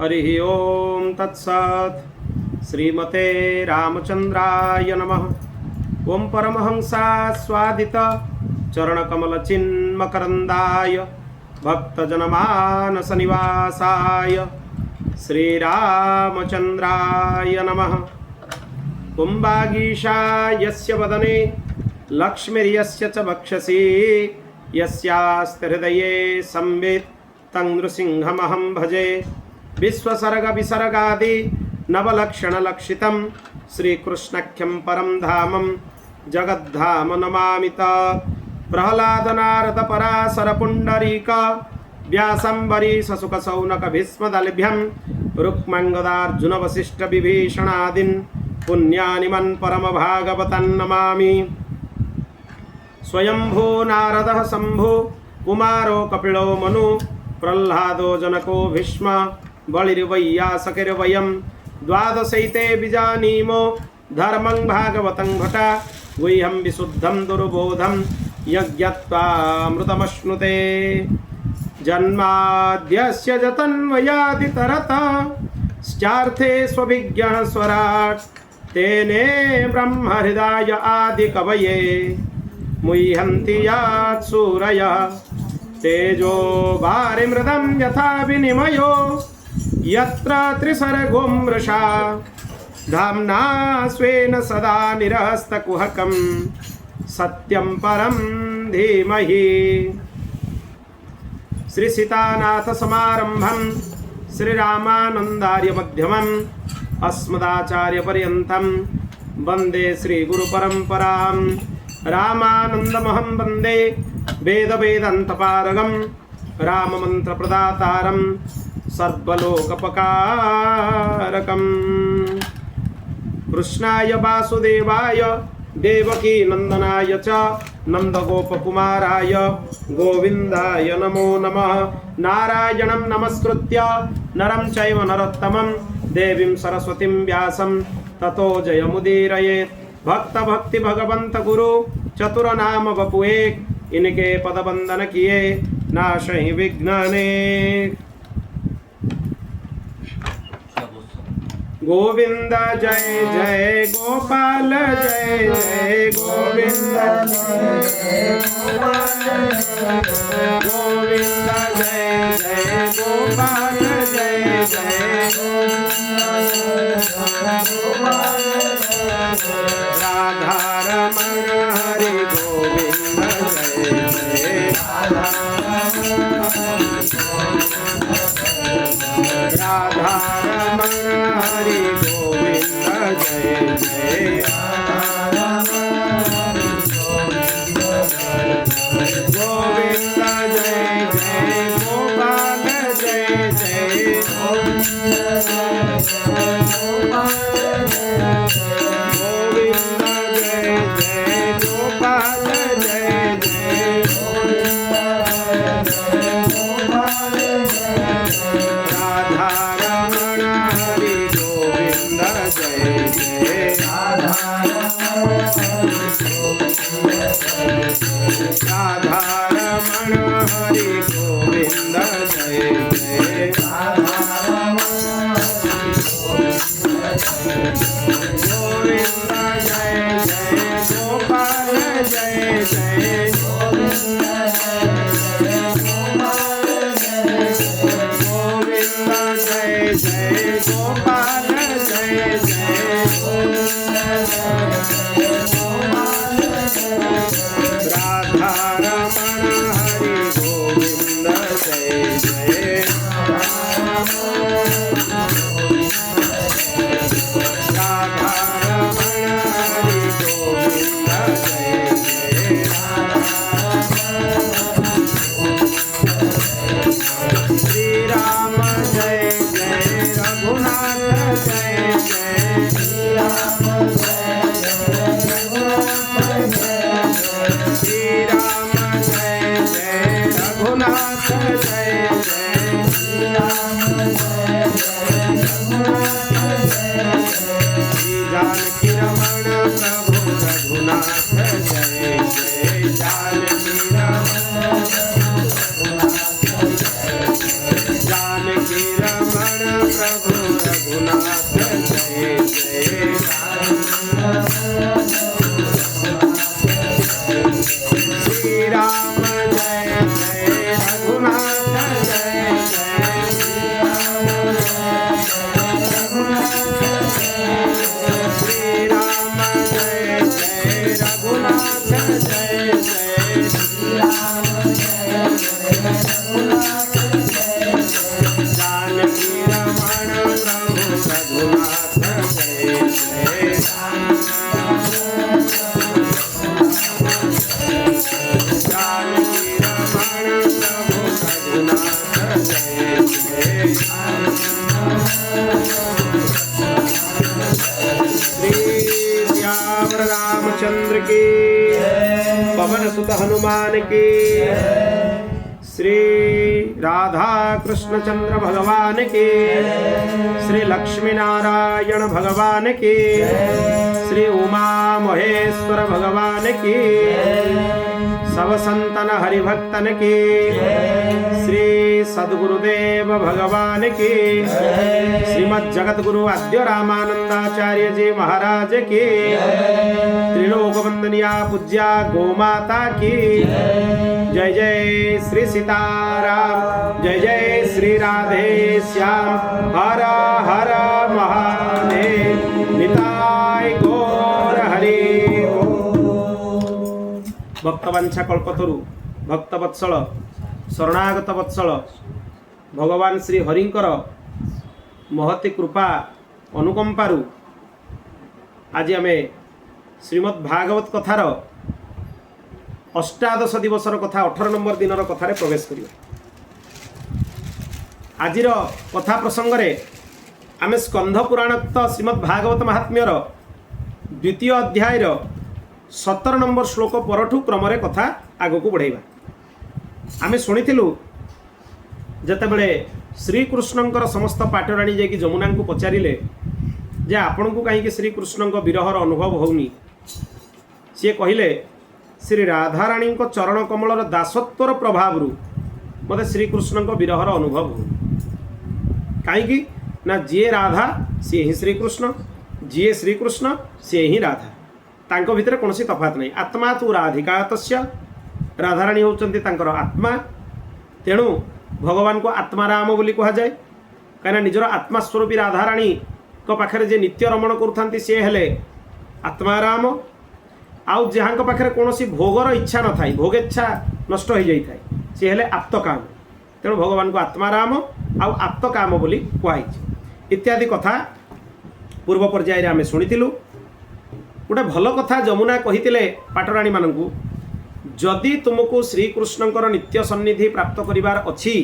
हरिः ओम तत्सत्। श्रीमते रामचंद्राय नमः। ओम परमहंसा स्वादित चरणकमल चिन्मकरंदाय भक्तजनमानस निवासाय श्रीरामचंद्राय नमः। कुंभागीशा यस्य वदने लक्ष्मीर्यस्य च वक्षसि यस्यास्ति हृदये संवित् तं नृसिंहमहं भजे। विश्वसर्ग विसर्गादि नवलक्षण लक्षितं श्रीकृष्णाख्यं परं धामं जगद्धाम नमामि तत्। प्रह्लाद नारद पराशर पुंडरीक व्यासंबरीश शुक शौनक भीष्मदलभ्यं रुक्मङ्गदार्जुन वसिष्ठ विभीषणादीन् पुण्यानिमन् परम भागवतं नमामि। स्वयंभू नारदः शंभु कुमारो कपिलो मनु प्रह्लादो जनको भीष्म बलिर्वैयासकिर्वयं द्वादशैते विजानीमो धर्मं भागवतं भटा गुह्यं विशुद्धं दुर्बोधं यज्ञत्वामृतमश्नुते। जन्माद्यस्य जतन्वयादितरतश्चार्थे स्वभिज्ञः स्वराट् तेने ब्रह्महृदाय आदिकवये मुह्यन्ति यात् सूरयः तेजो वारिमृदं यथा विनिमयो यत्र त्रिसर्गो मृषा धाम्ना स्वेन सदा निरस्तकुहकं सत्यं परं धीमहि। श्री सीतानाथ समारंभं श्रीरामानन्दार्य मध्यमम् अस्मदाचार्य पर्यन्तं वन्दे श्री गुरु परंपरां। रामानन्दमहं वन्दे वेद वेदान्तपारगं राममन्त्र प्रदातारं सर्वलोकपकारकम्। कृष्णाय वासुदेवाय देवकी नंदनाय च नंदगोपकुमाराय गोविन्दाय नमो नमः। नारायणं नमस्कृत्य नरं चैव नरोत्तमं देवीं सरस्वतीं व्यासं ततो जयमुदीरयेत्। भक्त भक्ति भगवंत गुरु चतुर नाम बपु एक इनके पद बंदन किए नाशहि विघ्नने। गोविंद जय जय गोपाल जय जय गोविंद गोविंद जय जय गोपाल जय जय राधा रमण हरि गोविंद जय जय राधा रमण हरि गोविंद जय जय गोविंद जय जय गोपाल जय जय गोविंद जय जय गोपाल जय जय राधा रमण हरि गोविंद जय जय राधा रमण हरि गोविंद जय जय गोविंद जय जय गोपाल जय जय गोविंद जय जय गोपाल जय जय राधा रमण हरि गोविंद जय जय राधा रमण हरि गोविंद जय जय श्री राम जय जय रघुनाथ जय जय श्री राम जय जय रघुनाथ जय जय श्री जानकी रमण प्रभु रघुनाथ जय जय जानकी रमण जानकी रमण श्री श्याम रामचंद्र की, पवन सुत हनुमान की, श्री राधा कृष्ण चंद्र भगवान की, श्री लक्ष्मी नारायण भगवान की, श्री उमा महेश्वर भगवान की, सब संतन हरिभक्तन की, श्री सद्गुरुदेव भगवान की, श्रीमद् जगत गुरु आद्य रामानंदाचार्य जी महाराज की, त्रिलोक वंदनिया पूज्या गोमाता की। जय जय श्री सीताराम, जय जय श्री राधे श्याम, हर हर महादेव, निताय गौर हरि। भक्तवांछा कल्पतरु भक्तवत्सल शरणागत वत्सल भगवान श्री हरिंकर महती कृपा अनुकंपारु आज आमे श्रीमद् भागवत कथार अष्टादश दिवसर कथा 18 नंबर दिनर कथार प्रवेश करिया। आजिर कथा प्रसंग रे आमे स्कंध पुराणोक्त श्रीमद् भागवत महात्म्यर द्वितीय अध्याय 17 नंबर श्लोक परठू क्रम कथा आग को बढ़ाइबा। आमे शुणिथिलु जते बेले श्रीकृष्णंकर समस्त पाटराणी जाकि जमुना को पचारिले जे आपण को कहीं श्रीकृष्णंक विरहर अनुभव होनी, सी कहले श्री राधाराणी चरण कमलर दासत्वर प्रभाव मते श्रीकृष्णंक विरहर अनुभव हो। कहीं ना जी राधा सी ही श्रीकृष्ण, जी श्रीकृष्ण सी ही राधा, तांको भितर कौन तफात नहीं। आत्मा तु राधिका तस्य, राधाराणी होचंती तांकर आत्मा, तेणु भगवान को आत्माराम बोली कहा जाए। कहीं निजर आत्मास्वरूपी राधाराणी को पाखरे जे नित्य रमण करुथांती से हेले आत्माराम। आउ जहाँ पाखे कौन भोगर इच्छा न थाई, भोगेच्छा नष्ट हो जाए सी हेले आप्तकाम। तेणु भगवान को आत्माराम आउ आप्तकाम बोली कहुई इत्यादि कथा पूर्व पर्याय आमे शुणिथिलु। गोटे भल कथा जमुना कही पाटराणी मानू, जदि तुमको श्रीकृष्णंकर नित्य सन्निधि प्राप्त करिवार अछि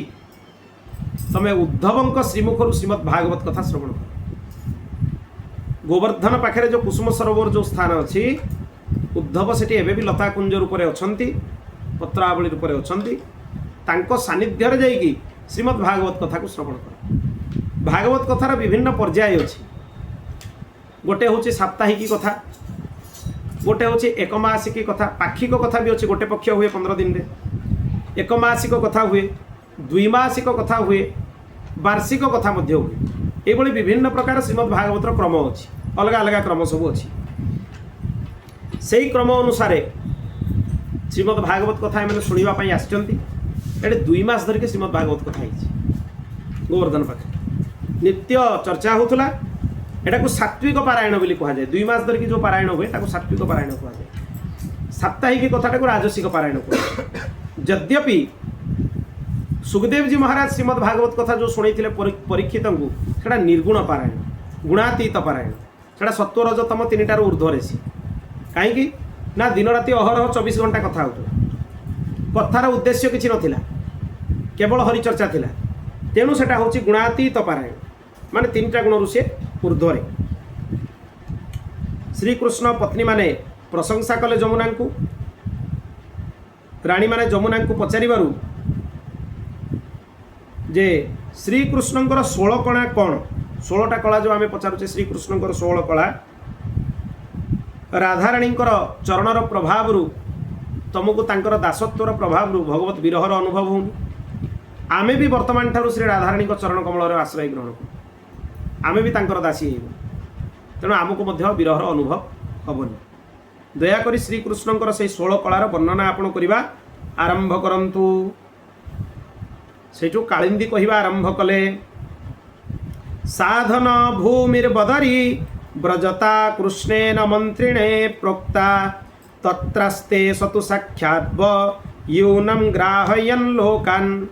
तमे उद्धवंक श्रीमुखरु श्रीमद् भागवत कथा श्रवण कर। गोवर्धन पाखे जो कुसुम सरोवर जो स्थान अच्छी, उद्धव सेठी एबे भी लता कुंज रूप में अछंती, पत्रावली रूप में अछंती। तांको सानिध्य रे जाइकी श्रीमद् भागवत कथा को श्रवण कर। भागवत कथार विभिन्न पर्याय अछि। गोटे होची साप्ताहिकी कथा, गोटे होची एकमासिकी कथा, पाक्षिक कथा भी अच्छी। गोटे पक्ष हुए 15 दिन रे, एकमासिक कथा हुए, द्विमासिक कथा हुए, वार्षिक कथा मध्य हुए। ये विभिन्न प्रकार श्रीमद् भागवतर क्रम अच्छी, अलग अलग क्रम सब अच्छी। से क्रम अनुसार श्रीमद् भागवत कथा मैंने शुणापी आसचंती। 2 मास धरिक श्रीमद् भागवत कथा गोवर्धन पाखे नित्य चर्चा होता। एटा को सात्विक पारायण बोली कहा जाए। 2 मास धरिक जो पारायण हुए ताको सात्विक पारायण कहा जाए। साप्ताहिक कथाटा को राजसिक पारायण कहा। यद्यपि सुखदेव जी महाराज श्रीमद् भागवत कथा जो शुणी परीक्षित को सेटा निर्गुण पारायण, गुणातीत पारायण, सेटा सत्वरजतम 3टार ऊर्ध्वर सी। कहीं ना दिन राति अहरह 24 घंटा कथा हो, कथार उद्देश्य किसी नथिला, केवल हरिचर्चा थिला। तेणु सेटा होची गुणातीत पारायण, माने 3टा गुण से ऊर्ध्वरे। श्रीकृष्ण पत्नी माने प्रशंसा कले जमुना को। राणी माने जमुना को पचारिबारु जे श्रीकृष्णंकर 16 कला कौन, 16टा कला जो आम पचारुचे श्रीकृष्णंकर 16 कला राधाराणींकर चरणर प्रभाव तुमको तांकर दासत्वर प्रभाव भगवत विरहर अनुभव हो। आमे भी वर्तमान ठारू श्री राधाराणी चरण कमल आश्रय ग्रहण करूँ, आमे भी तांकर दासी हो। तेणु आमको मध्य विरहर अनुभव हेबनी। दयाकोरी श्रीकृष्णंकर से 16 कलार वर्णना आपण करवा आरंभ करंतु। सेठू कालिंदी कहवा आरंभ कले, साधन भूमिर्बदरी व्रजता कृष्णेन मंत्रिणे प्रोक्ता तत्रस्ते सतु साक्षात् यूनम ग्राहयन लोकान।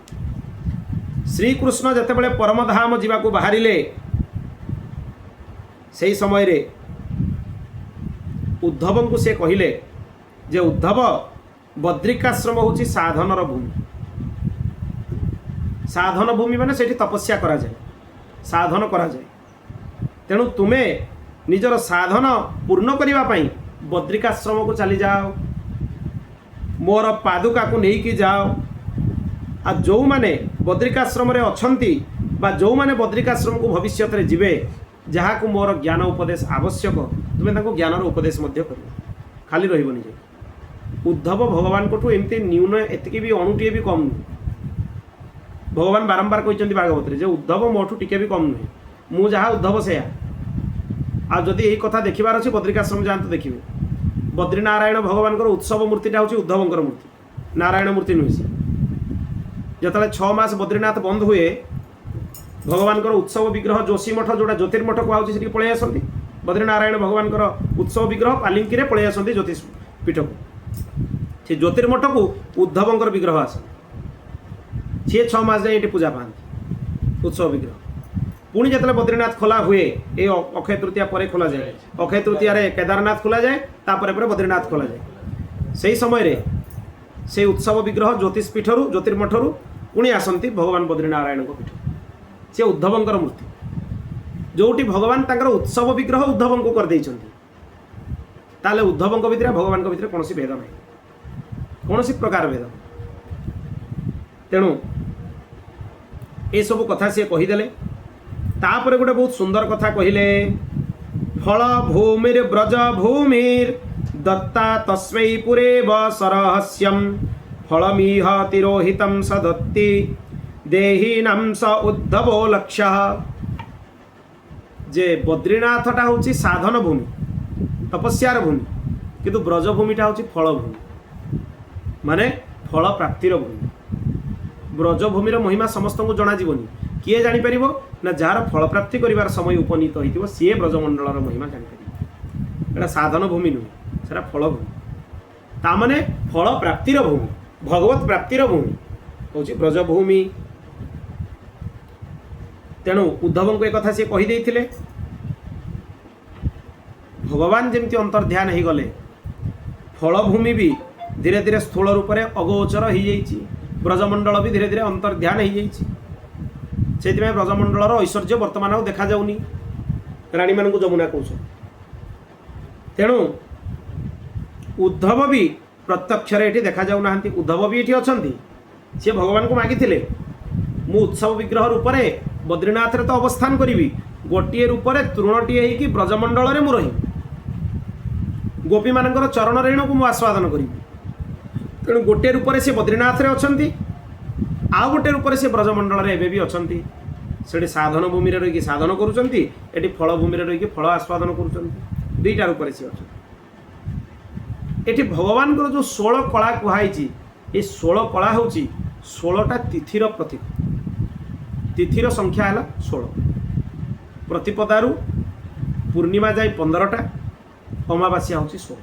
श्रीकृष्ण जितेबाला परमधाम जावाक बाहरिले से समय रे उद्धव को से कहले जे उद्धव बद्रिकाश्रम होची साधनर भूमि। साधन भूमि माने सेठी तपस्या करा जाए। साधन करा जाए। तेणु तुमे निजर साधन पूर्ण करने बद्रिकाश्रम को चली जाओ, मोर पादुका को लेकिन जाओ। आ जो माने बद्रिकाश्रम रे अछंती बा जो माने बद्रिकाश्रम को भविष्य में जीवे, जहाँ को मोर ज्ञान उपदेश आवश्यक, तुम्हें ताको ज्ञान उपदेश मध्य कर, खाली रही। उद्धव भगवान को एमती न्यून एतिकी भी अणुटे भी कम नुहे। भगवान बारंबार कहते भागवत जे उद्धव मोठू टिके भी कम नुहे, मु जहाँ उद्धव से आ जदि यही कथा देखिबार अच्छे बद्रिकाश्रम जातु देखिए। बद्रीनारायण भगवान उत्सव मूर्तिटा हूँ उद्धवंकर मूर्ति, नारायण मूर्ति नुहे सी। जिते 6 मास बद्रीनाथ बंद हुए, भगवान उत्सव विग्रह जोशी मठ जोड़ा ज्योतिर्मठ कहूँ से पलि आसती। बद्रीनारायण भगवान उत्सव विग्रह पालिंकी पलि आसती ज्योतिष पीठ को, से ज्योतिर्मठ को उद्धवंकर विग्रह आस सी 6 मास जाए पूजा पाती उत्सव विग्रह। पुणी जिते बद्रीनाथ खोला हुए, ये अक्षय तृतीया पर खोला जाए, अक्षय तृतीया केदारनाथ खोला जाए, तापर बद्रीनाथ खोला जाए। से समय रे से उत्सव विग्रह ज्योतिष पीठरू ज्योतिर्मठरू पुणी आसती भगवान बद्रीनारायण पीठ, सी उद्धवंकर मूर्ति, जोटी भगवान तांकर उत्सव विग्रह उद्धव को करदे। ताले उद्धवंक भितर भगवान भितर कौन भेद ना, कौन प्रकार भेद। तेणु ये सब कथा सी कहीदे। तापर गोटे बहुत सुंदर कथा कहले, फल भूमिर ब्रज भूमिर दत्ता तस्मै पुरेव सरहस्यम फलमीह तिरोहितं सदत्ति देहीनां स उद्धवो लक्ष्य। जे बद्रीनाथटा हूँ साधन भूमि, तपस्यार भूमि, किंतु ब्रजभूमिटा हूँ फल भूमि, माने फल प्राप्तिर भूमि। ब्रजभूमिर महिमा समस्त को जना जीवनी, किए जापर ना जार फल प्राप्ति कर समय उपनीत हो सी ब्रजमंडल महिमा जापर। एटा साधन भूमि नुहे, सेटा फल भूमि। तामाने फल प्राप्तिर भूमि, भगवत प्राप्तिर भूमि हूँ ब्रजभूमि। तेणु उद्धव को एक कथा सी कहीदे, भगवान जमती अंतर्ध्यान हो गले, फलभूमि भी धीरे धीरे स्थूल रूप से अगोचर हो जाइए, ब्रजमंडल भी धीरे धीरे अंतर्ध्यान हो जाइए। ब्रजमंडल ऐश्वर्य वर्तमान देखा जाऊनी, राणी मान जमुना कौश। तेणु उद्धव भी प्रत्यक्ष ये देखा जाऊना, उद्धव भी ये अच्छा सी भगवान को मागिले, मु उत्सव विग्रह रूप से बद्रीनाथ रे तो अवस्थान करी, गोटे रूप से तृणटीए होगी ब्रजमंडल में मुझे गोपी मान चरण रेणु को आस्वादन करी। तेणु गोटे रूप से बद्रीनाथ रे अच्छा, आउ गोटे रूप से ब्रजमंडल में एवं भी अच्छा। से साधन भूमि रही साधन करुँचे, फल भूमि रही फल आस्वादन कर, दुईटा रूप से अच्छा। ये भगवान जो 16 कला कहुई, ये 16 कला हूँ 16टा तिथिर प्रतीक। तिथिर संख्या है 16, प्रतिपदारू पूर्णिमा जाए 15टा, अमावास्या हूँ 16,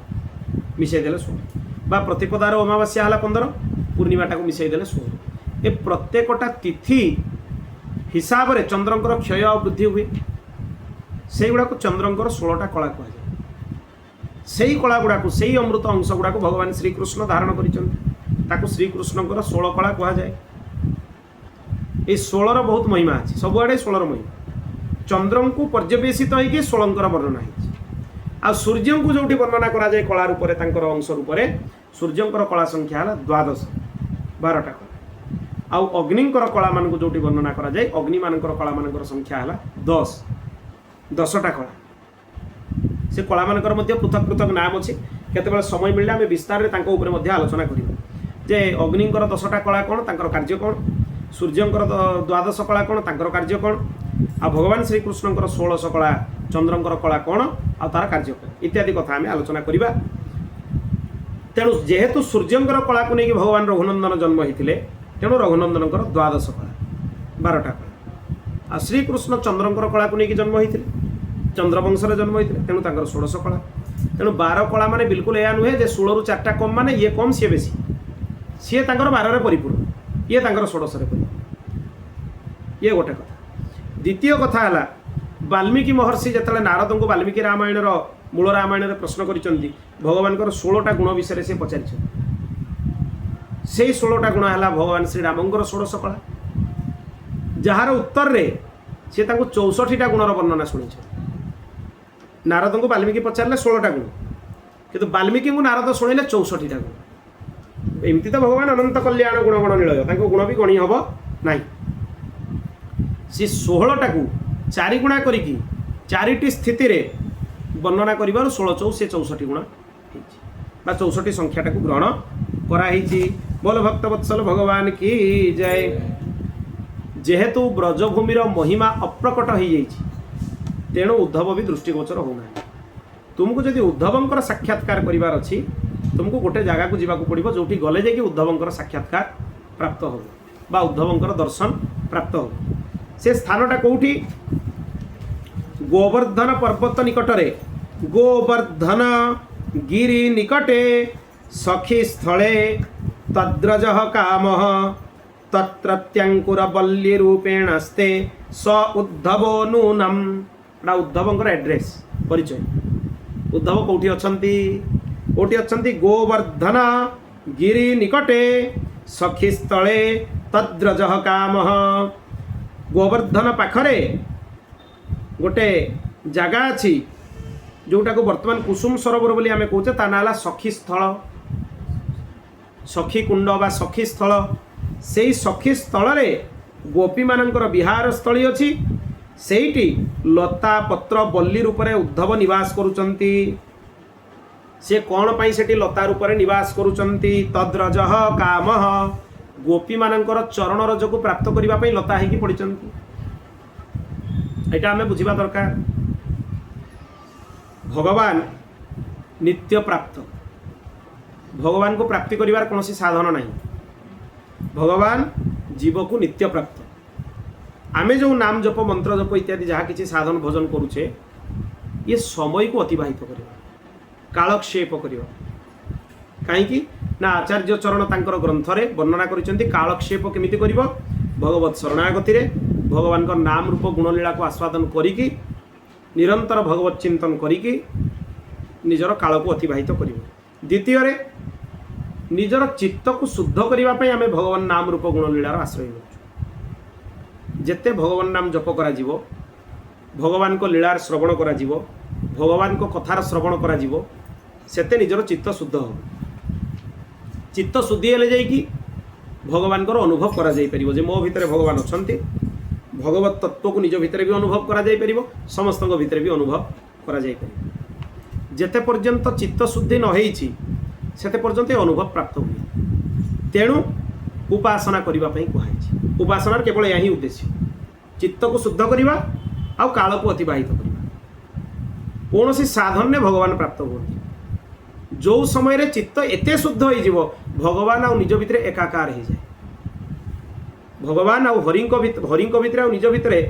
मिसईदेले 16, बा प्रतिपदार अमावास्या है 15, पूर्णिमाटा को मिसईदेले 16। ये प्रत्येकटा तिथि हिसाब से चंद्रंकर क्षय वृद्धि हुए, से गुड़ाक चंद्रंकर 16टा कला कहुए। से कला गुड़ाक से अमृत अंश गुड़ाक भगवान श्रीकृष्ण धारण कर, श्रीकृष्णकर 16 कला कहुए। ये 16 बहुत महिमा अच्छी, सबुआड़े 16 महिमा। चंद्र को पर्यवेसित होगी 16 वर्णना है। आ सूर्य को जो वर्णना करा जाए कला रूप से अंश रूप से, सूर्यंकर कला संख्या है 12, 12टा कला। आउ अग्निंकर कला मान जो वर्णना करा जाए, अग्नि मानकर कला मान संख्या है 10, 10टा कला। से कला मानकर पृथक पृथक नाम अच्छे, केतबेले समय मिलले आम विस्तार में आलोचना करिबा जे अग्निंकर 10टा कला कौन, तांकर कार्य कौन, सूर्यंकर 12 कला कौन, तांकर कार्य कौन, आ भगवान श्रीकृष्णंकर 16 कला, चंद्रंकर कला कौन, आ तार कार्य कौन, इत्यादि कथा आम आलोचना करिबा। तेणु जेहेतु सूर्यंकर कला को लेकिन भगवान रघुनंदन जन्म होते, तेणु रघुनंदनकर 12 कला, 12टा कला। आ श्रीकृष्ण चंद्रंकर कला को लेकिन जन्म होते, चंद्रवंशर जन्म होते, तेणु तांकर 16 कला। तेणु 12 कला माने बिल्कुल यह नुहे जे 16 रु 4टा कम माने ये कम सी बेसी, सी तांकर 12 रे परिपूर्ण, ये तांकर 16 रे परिपूर्ण। ये गोटे कथा। द्वितीय कथा है वाल्मीकि महर्षि जिते नारद को वाल्मीकि रामायण मूल रामायण प्रश्न करिसेंती, भगवान 16टा गुण विषय से पचारि, से 16टा गुण है भगवान श्रीरामंकर 16 कला, जार उत्तर रे सी 64टा गुणर वर्णना शुणी नारद को वाल्मीकि पचारे 16टा गुण किंतु वाल्मीकि को नारद शुणिले 64टा गुण एमती तो भगवान अनंत कल्याण गुण गण निलय गुण भी गणी हम ना सी 16टा को 4 गुणा करी 4टी स्थिति रे वर्णना कर 16 चौ से 64 गुण बा 64 संख्याटा को ग्रहण कराई। बोल भक्तवत्सल भगवान की जय। जेहेतु ब्रजभूमिर महिमा अप्रकट हो तेणु उद्धव भी दृष्टिगोचर होना। तुमको जदि उद्धवंकर साक्षात्कार करिवार अछि तुमको गोटे जगह को जीवाक पड़ो जो गले जाकि उद्धवंकर साक्षात्कार प्राप्त हो बा उद्धवंकर दर्शन प्राप्त हो। से स्थानटा कौटी गोवर्धन पर्वत निकटरे गोवर्धन गिरी निकटे सखी स्थले तद्रज काम तत्रत्यांकुर बल्ली रूपेणस्ते स उद्धवो नूनम। उद्धवंकर एड्रेस परिचय उद्धव कौटी अच्छी गोवर्धन गिरी निकटे सखी स्थले तद्रज काम। गोवर्धन पाखरे गोटे जगह अच्छी जोटा को वर्तमान कुसुम सरोवर बोली आमे कहूचे ता नाला सखी स्थल सखी कुंड बा सखी स्थल। से सखी स्थल रे गोपी मानकर विहार स्थली अच्छी सेठी लता पत्र बल्ली रूप में उद्धव निवास करुचंती। से कौन पाई सेठी लता रूप में निवास करुचंती तद्रज काम गोपी मानकर चरण रज को प्राप्त करने लता होगी पड़चंती। यहाँ आम बुझा दरकार भगवान नित्य प्राप्त भगवान को प्राप्ति करिवार कौन साधन नहीं। भगवान जीव को नित्य प्राप्त आमे जो नाम जप मंत्र जप इत्यादि जहाँ किसी साधन भोजन करुचे ये समय को अतिबाहित करवा कालक्षेप करवा कहीं ना आचार्य चरण तांकर ग्रंथरे वर्णना करिसेंती कालक्षेप केमिति करिवो भगवत शरणागति रे भगवान का नाम रूप गुणलीला को आस्वादन करिकी निरंतर भगवत चिंतन करिकी निजर काल को अतिबाहित करिवो। द्वितीय रे निजर चित्त को शुद्ध करिवा पई आमे भगवान नाम रूप गुणलीलार आश्रय होछु। जेते भगवान नाम जप करा जीवो भगवान को लीलार श्रवण करा जीवो भगवान को कथार श्रवण करा जीवो सेते निजर चित्त शुद्ध हो। चित्त शुद्धि हेले जाइकी भगवान को अनुभव करा जाई परिबो जे मो भितरे भगवान अछंती भगवत तत्व को निज भितरे भी अनुभव करा जाई परिबो समस्तक भितरे भी अनुभव करा जाई परिबो। जेते पर्यंत चित्त शुद्धि न होईची सेते पर्यंत अनुभव प्राप्त हुए। तेणु उपासना करबा पई कुहाइछि। उपासनार केवल यही उद्देश्य चित्त को शुद्ध करबा आ काल को अतिबाहित करबा। कौन साधन ने भगवान प्राप्त होती जो समय रे चित्त एते शुद्ध हो जीवो भगवान आ निज भितरे एकाकार हो जाए। भगवान आ हरि भितरे आ निज भितरे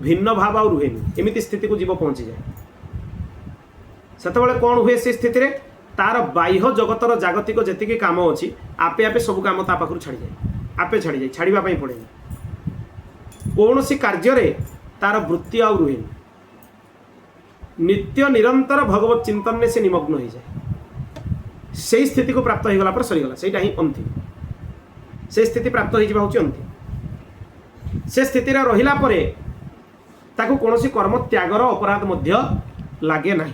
भिन्न भाव आ रुहेनि एमिति स्थिति को जीव पहुंची जाए। सेतबेले कौन हुए से स्थिति रे तार बाह्य जगतर जागतिक जेतिकी काम अच्छी आपे आपे सब काम ता पाखरु छाड़ी जाए आपे छाड़ी जाए छाड़िबा पई पड़ेनि। कौन सी कार्य रे तार वृत्ति आ रुहेनि नित्य निरंतर भगवत चिंतन में से निमग्न हो जाए। से स्थिति को प्राप्त हो गला पर सरीगला सेटा ही अंतिम से स्थिति प्राप्त हो जाबा होची अंतिम। से स्थिति रे रहिला परे ताकू कोनोसी कर्म त्यागर अपराध मध्य लागे नाही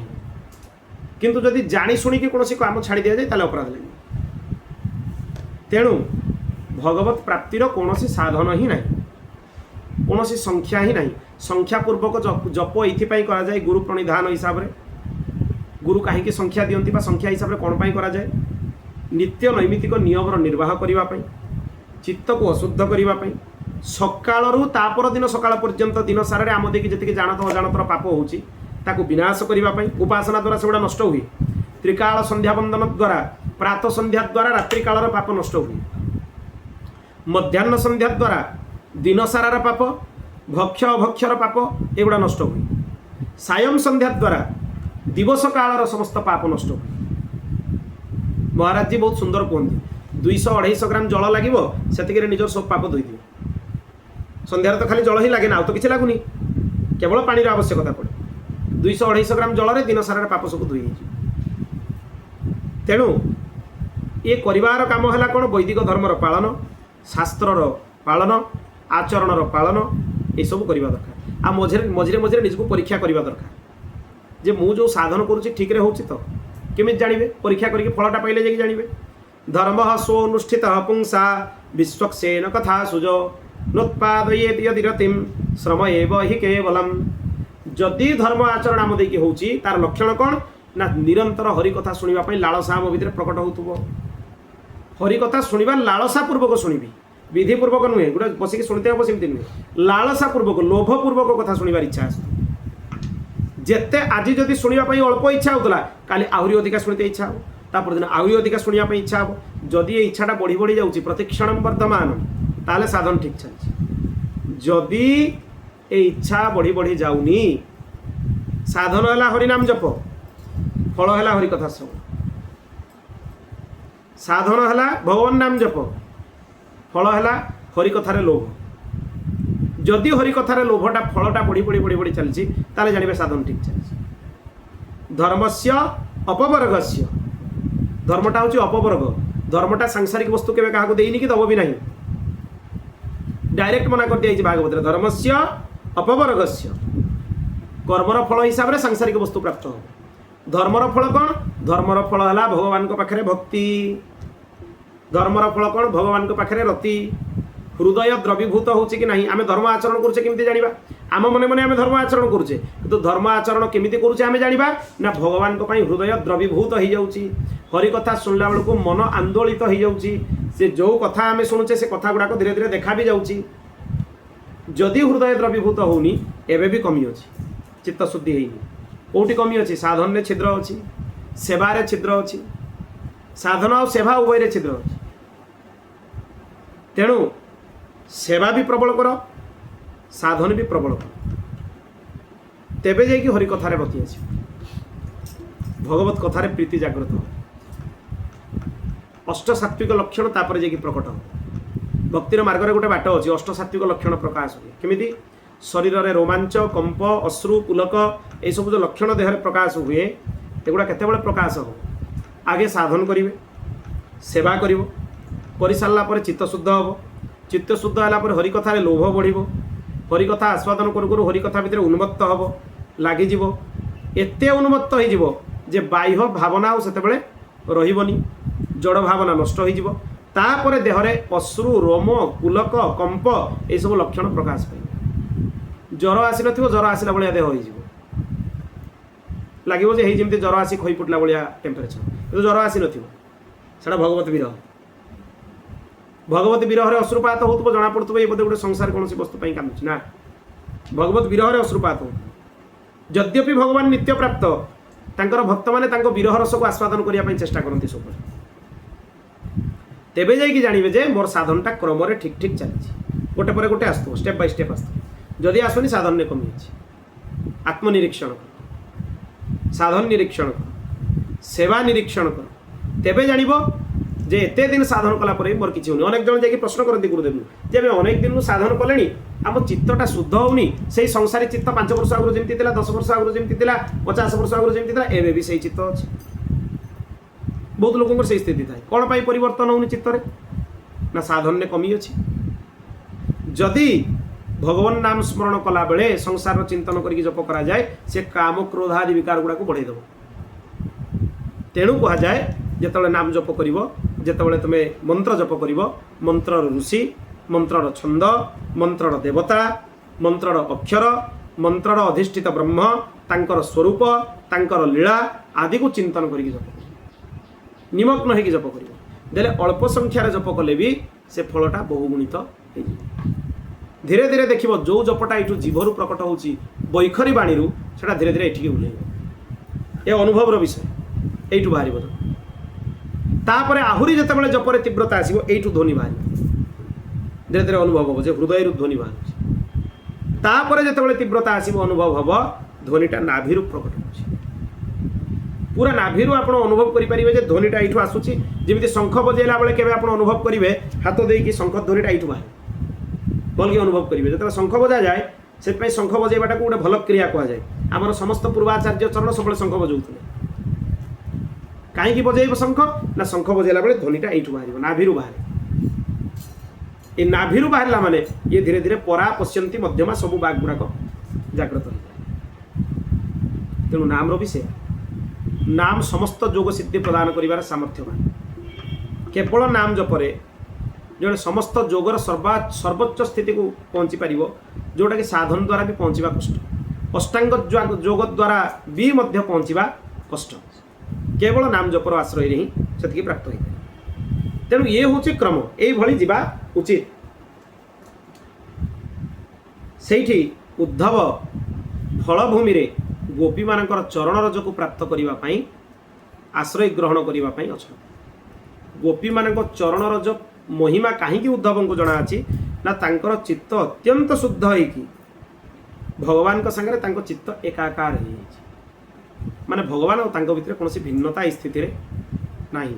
किंतु जदि जानी शुणी कि कोनोसी काम छाड़ी दिया जाए ताले अपराध लागे। तेणु भगवत प्राप्तिर कोनोसी साधन ही नाही कोनोसी संख्या ही नाही। संख्या पूर्वक जप इथिपाई करा जाए गुरु प्रणिधान हिसाब रे गुरु कहीं संख्या दियंती बा संख्या हिसाब रे कौन पाई करा जाए नित्य नैमित्तिक नियम निर्वाह करिवा पई चित्त को अशुद्ध करिवा पई सकाळरू तापर दिन सकाळ पर्यंत दिन सारा रे आम देखि जतिके जानत अजानतर पाप होउची ताकू विनाश करिवा पई उपासना द्वारा सेगुड़ा नष्ट हुए। त्रिकाल संध्या वंदन द्वारा प्रातः संध्या द्वारा रात्रि कालर पाप नष्ट हुए। मध्याह्न संध्या द्वारा दिन सारार पाप भक्ष अभक्षर पाप एगुड़ा नष्ट हुए। सायं संध्या द्वारा दिवस कालर समस्त पाप नष्ट हुए। महाराज जी बहुत सुंदर कहते 200-250 ग्राम जल लगे से निजर सब पाप धोई दिए। संध्यार तो खाली जल ही लगे ना तो किसी लगुनि केवल पानी आवश्यकता पड़े 200-250 ग्राम जल रे दिन सारा पाप सब धोई। तेणु ये परिवार काम है कौन वैदिक धर्मर पालन शास्त्रर पालन आचरणर पालन ये सब करवा दरकार। आ मझे मझे मझे निजको परीक्षा करबा दरकार जे मु जो साधन करूची ठीक रे होची तो केमि जानिबे परीक्षा करके फलटा पाइले जे जानिबे धर्म स्वनुष्ठित पुंसा विश्वक्सेन कथा सुजो नोत्पादयेत यदिरतिम श्रम एव हि केवलम जदि धर्म आचरण आम देकी होची तार लक्षण कौन ना निरंतर हरि कथा सुनिबा पई लालसा आम भितर प्रकट होतुबो हरि कथा सुनिबा लालसा पूर्वक सुनिबी विधि पूर्वक नुहे गोटे बसिक शुणते हम सेमती नुहे लालसा पूर्वक लोभ पूर्वक कथा शुणवार इच्छा आस जिते आज जदि शुणापी अल्प इच्छा होता काली आहरी अधिका शुणते इच्छा हो तापर दिन आहरी अधिका शुणापी इच्छा हो जदि ये इच्छाटा बढ़ी बढ़ी जाऊँगी प्रतिक्षण वर्तमान ताले साधन ठीक चलती जदि ये इच्छा बढ़ी बढ़ी जाऊनी साधन है हरिनाम जप फल है हरि कथा सब साधन है भगवान नाम जप फल है हरि कथार लोभ जदि हरि कथार लोभटा फलटा बढ़ी बढ़ी बढ़ी बढ़ी चलती ताले जानिबे साधन ठीक चलती धर्मस्य अपवर्गस्य धर्मटा हूँ अपवर्ग धर्मटा सांसारिक वस्तु केवे क्या देनी कि दब भी नहीं डायरेक्ट मना कर दिया भागवत धर्मस्य अपवर्गस्य कर्मर फल हिसाब से सांसारिक वस्तु प्राप्त हो धर्मर फल कौन धर्मर फल है भगवान पाखे भक्ति धर्मर फल कौन भगवान पाखे रति हृदय द्रवीभूत हो कि नहीं आम धर्म आचरण करुचे केमती जानिबा आम मने मने आम धर्म आचरण करुचे किंतु धर्म आचरण केमिति करुचे आम जानिबा ना भगवान को हृदय द्रवीभूत हो जाउची हरि कथा सुनला बेलू मन आंदोलित हो जाउची से जो कथा आम शुणुचे से कथा गुड़ाक धीरे धीरे देखा भी जाउची जदि हृदय द्रवीभूत होनी एबे भी कमी अछि चित्त शुद्धि हेनी कोटी कमी अच्छी साधन में छिद्र अच्छी सेवार छिद्र अच्छी साधन और सेवा उभय छिद्र अच्छी तेणु सेवा भी प्रबल कर साधन भी प्रबल कर तेबे जाइए हरि कथार बती आस भगवत कथार प्रीति जागृत हो अष्ट सात्विक लक्षण तापर जाइए प्रकट हो भक्तिर मार्ग गोटे बाट अच्छी अष्ट सात्विक लक्षण प्रकाश हुए केमिति शरीर में रोमांच कंप अश्रु पुलक ये सब जो लक्षण देह प्रकाश हुए एगुड़ा केतेबेले प्रकाश हो आगे साधन करेंगे सेवा कर सारा पर चित्त शुद्ध हम चित्त शुद्ध है हरि कथार लोभ बढ़ हरि कथा आस्वादन करू करू हरि कथा भितर उन्मत्त हम लगिज एते उन्मत्त हो जे बाह्य भावना से रही जड़ भावना नष्ट होपर देहरे अश्रु रोम पुलक कंप ये सब लक्षण प्रकाश पाए ज्वर आसी न ज्वर आसला भाया देह हो लगे जमी ज्वर आसी खई फुटला भाया टेम्परेचर किंतु ज्वर आसी ना भगवत विरह भगवत विरह अश्रुपात हो जना पड़ू ये बोधे गोटे संसार कौन वस्तु कांदुची ना भगवत विरह अश्रुपात हो यद्यपि भगवान नित्य प्राप्त तांकर भक्त मैंने विरह रस को आस्वादन करने चेष्टा करती सब तेबे जाइए जानवे जे मोर साधनटा क्रम ठीक ठीक चलती गोटे पर गोटे आसो स्टेप बाय स्टेप आसो जदि आसुनी साधन ने कमी आत्मनिरीक्षण कर साधन निरीक्षण कर सेवा निरीक्षण कर तेबे जानिबो जे एते दिन साधन कला पर मोर किछि होनी अनेक जन जाकि प्रश्न करती गुरुदेव जे मैं अनेक दिन साधन कलेनी आम चित्तटा शुद्ध होनी से संसारी चित्त 5 वर्ष आगु जमती 10 वर्ष आगु जमती 50 वर्ष आगु जमती एवं भी सही चित्त अच्छे बहुत लोक से स्थिति थाए कौन पाई परिवर्तन होनी चित्तरे ना साधन ने कमी अच्छी जदि भगवान नाम स्मरण कला बेले संसार चिंतन करके जप करा जाए से काम क्रोध आदि विकार गुड़ाक बढ़ेदेव तेणु कह जाए जिते नाम जप कर जिते तुम मंत्र जप कर मंत्र ऋषि मंत्र छंद मंत्र देवता मंत्र अक्षर मंत्र अधिष्ठित ब्रह्म तांकर स्वरूप तांकर लीला आदि को चिंतन करके जप कर निमग्न होगी जप कर देले अल्प संख्यार जप कले भी से फलटा बहुगुणित हो धीरे धीरे देखिए जो जपटा ये जीवर प्रकट हो बैखरी बाणी से धीरे धीरे ये ओह्लैब ये अनुभवर विषय यू बाहर तापर आहरी जिते जपर तीव्रता आसो यू ध्वनि बाहर धीरे धीरे अनुभव हम हृदय ध्वनि बाहर तापर जिते तीव्रता आसो अनुभव हम ध्वनिटा नाभि प्रकट हो पूरा नाभि आप अनुभव करेंगे ध्वनिटा ये आसूसी जमी शंख बजेला बेले के अनुभव करेंगे हाथ देकी शंख ध्वनिटा ये बाहर भल के अनुभव करेंगे जो शंख बजा जाए से शंख बजेबाटा को गोटे भल क्रिया कहुए आमर समस्त पूर्वाचार्य चरण सब शंख बजाऊे कहीं बजेब शंख ना शंख बजेला बेले ध्वनिटा ये बाहर नाभि बाहर ये नाभि बाहर माने ये धीरे धीरे परा पश्यंती मध्यमा सब बाग गुड़ाक जागृत हो तेणु नाम भी से नाम समस्त जोग सिद्धि प्रदान कर सामर्थ्यवान केवल नाम जपरे जो समस्त जोगर सर्वोच्च स्थिति को पहुँची पार जोटा कि साधन द्वारा भी पहुँचा कष्ट अष्टांग जोग द्वारा भी मध्य पहुँचा कष्ट केवल नाम जपर आश्रय ही से प्राप्त हो तेणु ये हूँ क्रम ये जीवा उचित से उद्धव फलभूमि रे गोपी मानकर चरण रज को प्राप्त करने आश्रय ग्रहण करने अच्छा गोपी मान चरण रज महिमा कहीं उद्धव को जना अच्छी ना तांकर चित्त अत्यंत शुद्ध होगी भगवान को संगे चित्त एकाकार हो माने भगवान और तांको भितर कौन भिन्नता स्थिति रे नहीं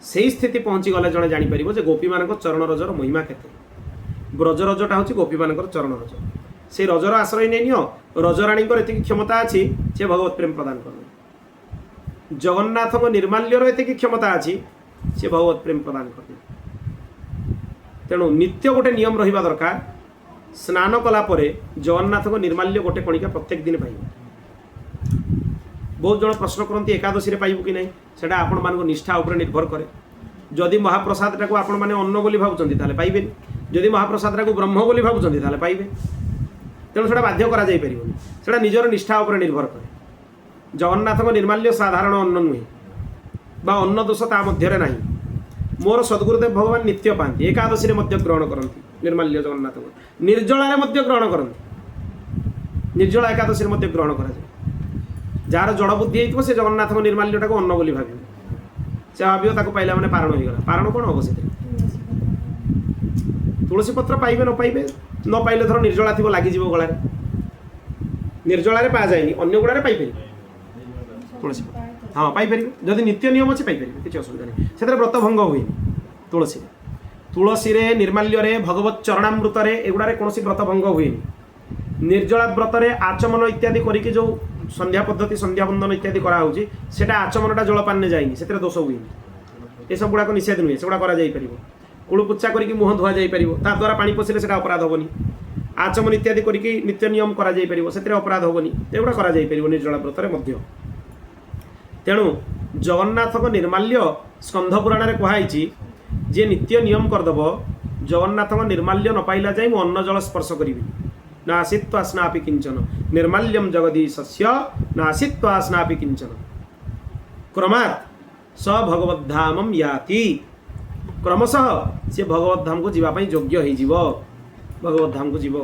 से स्थिति पहुँची गले जड़े जापर जे गोपी मान चरण रजर महिमा केते ब्रज रजटा हूँ गोपी मान चरण रज से रजर आश्रय नहीं नियो रजराणी ये क्षमता अच्छी से भगवत प्रेम प्रदान कर जगन्नाथ निर्माल्यर ये क्षमता अच्छी से भगवत प्रेम प्रदान कर तेणु नित्य गोटे नियम रहा दरकार स्नान कलापर जगन्नाथ निर्माल्य गोटे कणिका प्रत्येक दिन पाइब बहुत जन प्रश्न करती एकादशी पाइबू कि नहीं सेटा आपण मान निष्ठा उपर निर्भर करे जदि महाप्रसाद को आपण मैंने अन्न बोली भावुंट ताले पाइबे जदि महाप्रसाद को ब्रह्म बोली भावुंट ताले पाइबे तेणु से बाध्य करा जाई परिबोनी सेटा निजर निष्ठा उपर निर्भर करे जगन्नाथ निर्माल्य साधारण अन्न नुहे बा अन्न दोष ता मध्य नहीं मोर सद्गुरुदेव भगवान नित्य पाती एकादशी ग्रहण करती निर्माल्य जगन्नाथ निर्जला ग्रहण करती निर्जला एकादशी ग्रहण करा जार जड़ बुद्धि हो से जगन्नाथ निर्माल्यटा को अन्न बोली भाव से भाव पाइला मैंने पारण हो पारण कौन हम से तुलसी पत्र पाइबे न पाइबे न पाइले धर निर्जला थी लगिज गलार निर्जला पा जाए अन्य गुड़ा पाइपर तुलसी हाँ पाइपर जदि नित्य नियम अच्छे पाइपर किसी असुविधा नहीं से व्रत भंग हुए तुलसी तुलसी रे निर्माल्य भगवत चरणामृत एगुड़ा कौन व्रत भंग हुए निर्जला व्रत आचमन इत्यादि करके जो संध्या पद्धति संध्या बंधन इत्यादि कराऊँगी से आचमनटा जलपान में जाए से दोष हुए ये सब गुड़ाक निषेध नुहे से गुड़ा कूलपुच्छा करके मुह धुआ जापर ता द्वारा पानी पशिले से अपराध हेनी आचमन इत्यादि करके नित्य नियम कर अपराध हेनी एगुड़ा कर निर्जला व्रत तेणु जगन्नाथ निर्माल्य स्कंध पुराण में कहुई जे नित्य नियम करदेव जगन्नाथ निर्माल्य न पाइला जाए मुझे अन्न जल स्पर्श करी नासीत्वा स्नापि किंचन निर्माल्यम जगदीशस्य नासीत्वा स्नापि किंचन क्रमात् स भगवद्धामम याति क्रमशः से भगवद्धाम को जीवाई योग्य हो भगवद्धाम को जीव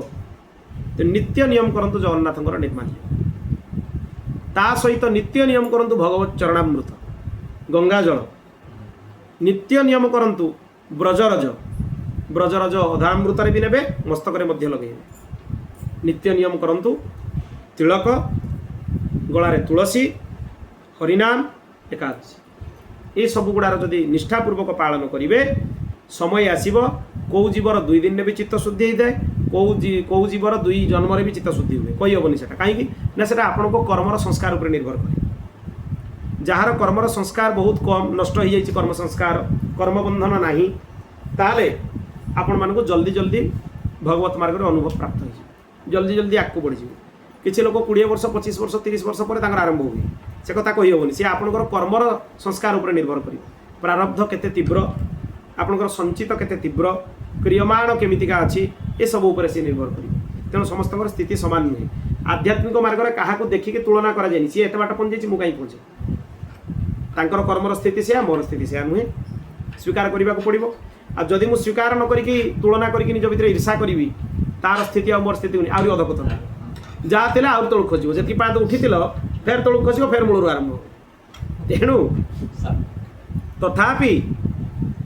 तो नित्य नियम करंतु जगन्नाथ निर्माल्य ता सहित नित्य नियम करंतु भगवत चरणामृत गंगा जल नित्य नियम करंतु ब्रजरज ब्रजरज अधामृत भी ने मस्तक लगे नित्य नियम करंतु तिलक गलारे तुलसी हरिनाम एकादशी ये सब गुड़ार जदि निष्ठापूर्वक पालन करेंगे समय आसब कौ जीवर 2 दिन भी चित्त शुद्धि होता है कौ जीवर 2 जन्म भी चित्त शुद्धि हुए कही हेनी से कहीं ना से आपण कर्मर संस्कार उपर निर्भर करे जार कर्मर संस्कार बहुत कम नष्ट हो जाए कर्म संस्कार कर्मबंधन ना ताले आपण मानक जल्दी जल्दी भगवत मार्ग अनुभव प्राप्त हो जल्दी जल्दी आगे बढ़ किसी लोग 20 वर्ष 25 वर्ष 30 वर्ष पर आरंभ हुए से कथा कही हेनी सी आपंकर कर्मर संस्कार उपर निर्भर कर प्रारब्ध केते तीव्र आपंकर संचित केते तीव्र क्रियमाण केमितिका अच्छी ये सब उपर से निर्भर कर तेणु समस्त स्थिति सामान नुहे आध्यात्मिक मार्ग में क्या देखिए तुलना कराए सी एत बाट पहुँचे मुझे कहीं पहुँचे कर्मर स्थिति से मोर स्थिति से नुहे स्वीकार करने को पड़ो आदि मुझे स्वीकार न करी तुलना करके निज भर ईर्षा करी तार स्थिति आ मोर स्थिति आहरी अधपतन जहाँ थे आउट तलू खोज जी पाद उठी फेर तलू खोज फेर मूल आरंभ हो तेणु तथापि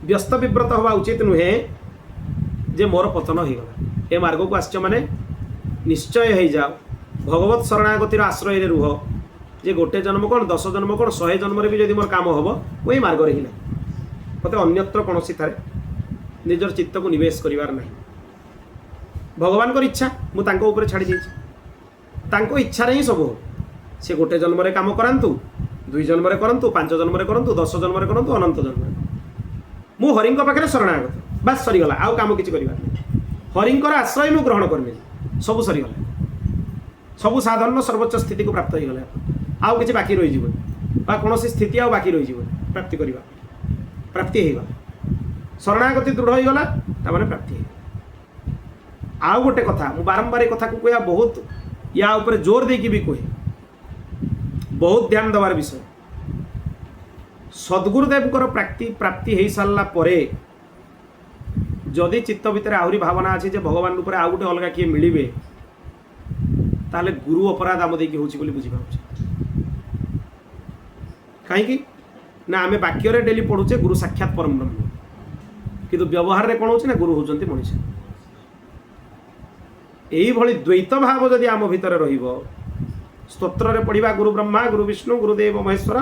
व्यस्त विव्रत हवा उचित नुहे जे मोर पतन हो गला ए मार्ग को आस माने निश्चय हो जाओ भगवत शरणागतिर आश्रय रुह जे गोटे जन्म कौन 10 जन्म कौन 100 जन्म भी जदि मोर काम हम वही मार्ग ही ना मत अन्यत्र कौन थारे निजर चित्त को निवेश करिवार नहीं भगवान को इच्छा मुझे छाड़ी देती इच्छा ही सब हो सी गोटे जन्म काम करातु 2 जन्म करंतु 5 जन्म करंतु 10 जन्म करंतु अनंत जन्म मु हरिंक पाखे शरणागत बास सरीगला आउ काम किसी कर हरिंकर आश्रय मु ग्रहण करनी सब सरीगला सबु साधारण सर्वोच्च स्थिति को प्राप्त हो गले आउ किसी बाकी रही बा कौन स्थिति आउ बाकी रही प्राप्ति करवा प्राप्ति होगा शरणागति दृढ़ हो गला तामाने प्राप्ति है। आउ गोटे कथा मु बारंबार ए कथा को कह बहुत या ऊपर जोर देकी भी कहे बहुत ध्यान देवार विषय सद्गुरुदेव प्राप्ति हो सारा परे जदि चित्त भितर आहरी भावना अच्छे जे भगवान रूप आउ गोटे अलग किए मिले ताले गुरु अपराध आम देकी होची बुझी कहीं ना आम वाक्य डेली पढ़ुचे गुरु साक्षात परम ब्रह्म किंतु व्यवहार रे कौन होची ना गुरु होचंती मनुष्य यही भली द्वैत भाव जदि आम भितर रहिबो स्तोत्र रे पढ़िबा गुरु ब्रह्मा गुरु विष्णु गुरुदेव महेश्वर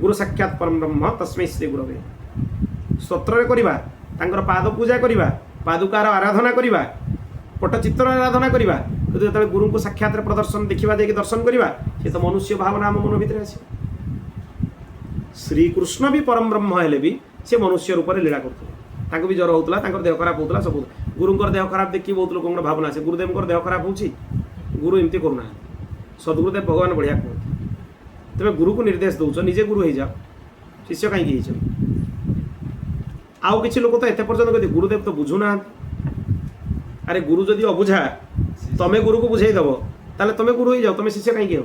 गुरु साक्षात परम ब्रह्म तस्मै श्री गुरवे स्तोत्र रे करिबा तांकर पाद पूजा करिबा पादुकार आराधना करिबा पट्टचित्र आराधना करिबा किंतु जेतले गुरु को साक्षात रे प्रदर्शन देखिबा देकी दर्शन करिबा से तो मनुष्य भावना आम मन भितर आसी श्री कृष्ण भी परम ब्रह्म हेले भी से मनुष्य रूप में लीला करते तांको भी ज्वर होता तांकर देह खराब होता सब गुरुंकर देह खराब देखिए बहुत लोगों भावना से गुरुदेव देह खराब होची गुरु एमती करूना सद्गुरुदेव भगवान बढ़िया कहते तेज गुरु को निर्देश दौच निजे गुरु हो जाओ शिष्य कहीं आउ किसी लोग तो एत पर्यटन कहते गुरुदेव तो बुझुना अरे गुरु जदि अबुझा तमें गुरु को बुझेदेव ताले तमें गुरु हो जाओ तमें शिष्य कहीं हो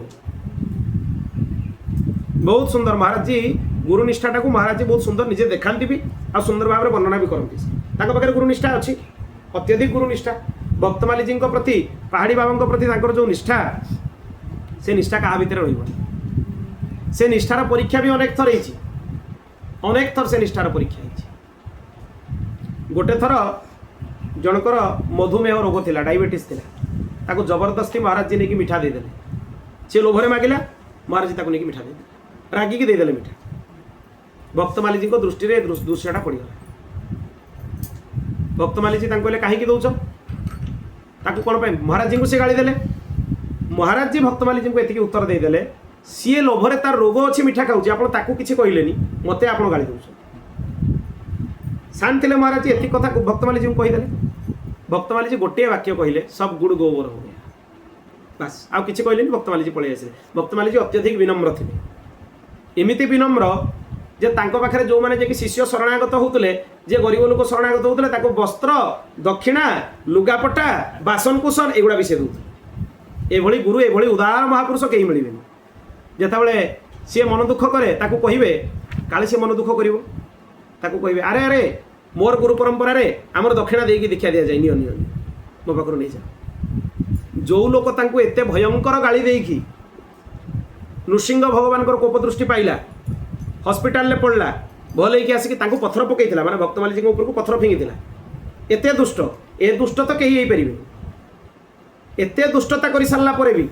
बहुत सुंदर महाराज जी गुरु निष्ठाटा को महाराज जी बहुत सुंदर निजे देखाती भी आ सुंदर भाव में वर्णना भी करती पाखे गुरु निष्ठा अच्छी अत्यधिक गुरु निष्ठा भक्तमाली जी प्रति पहाड़ी बाबा प्रति जो निष्ठा से निष्ठा क्या भितर रही से निष्ठार परीक्षा भी अनेक थर अनेक थर से निष्ठार परीक्षा गोटे थर जनकर मधुमेह रोग थिला डायबिटीज थिला जबरदस्ती महाराज जी नहीं मिठा देदेले सी लोभरे मागिला महाराज जी नहीं मिठा देदेले रागिकी देदेले मिठा भक्तमाली जी दृष्टि में दृश्यटा पड़गला भक्तमाली जी कहले कहीं दौच कौन पर महाराज जी को सी गाड़ी देले महाराज जी भक्तमाली जी को एति उत्तर देदेले सी लोभरे तार रोग अच्छी मिठा खाऊँ आप किसी कहले मत आप गाड़ी दौर शांत थे महाराज जी एति कथा भक्तमाली जी को कहीदेले भक्तमाली जी गोटे वाक्य कहले सब गुड़ गोबर हो गया बस आउ किसी कहले भक्तमाली जी पलि आसे भक्तमाली जी अत्यधिक विनम्र थे एमती विनम्र जे तांको पाखरे जो माने जे कि शिष्य शरणागत होतले जे गरीब लोक शरणागत होतले ताको वस्त्र दक्षिणा लुगापटा बासन कुसन एगुड़ा विषय दूत एभली गुरु एभली उदार महापुरुष कहीं मिलबेनि जेताबेले सी मन दुख करे ताको कहिबे काले सी मन दुख करिवो ताको कहिबे अरे अरे मोर गुरु परंपरा रे हमर दक्षिणा देकी दीक्षा दिया जाय नियो नियो मो पाखरु नै जा जो लोक तांको एते भयंकर गाली देकी नृसिंह भगवान कोप दृष्टि पाइला हॉस्पिटल ले पड़ला भल होगी आसिक पथर पकई माने भक्तमाली जी ऊपर को पथर फिंगी एत दुष्ट ए दुष्ट तो कहीं पारे एत दुष्टता कर सारा पर भी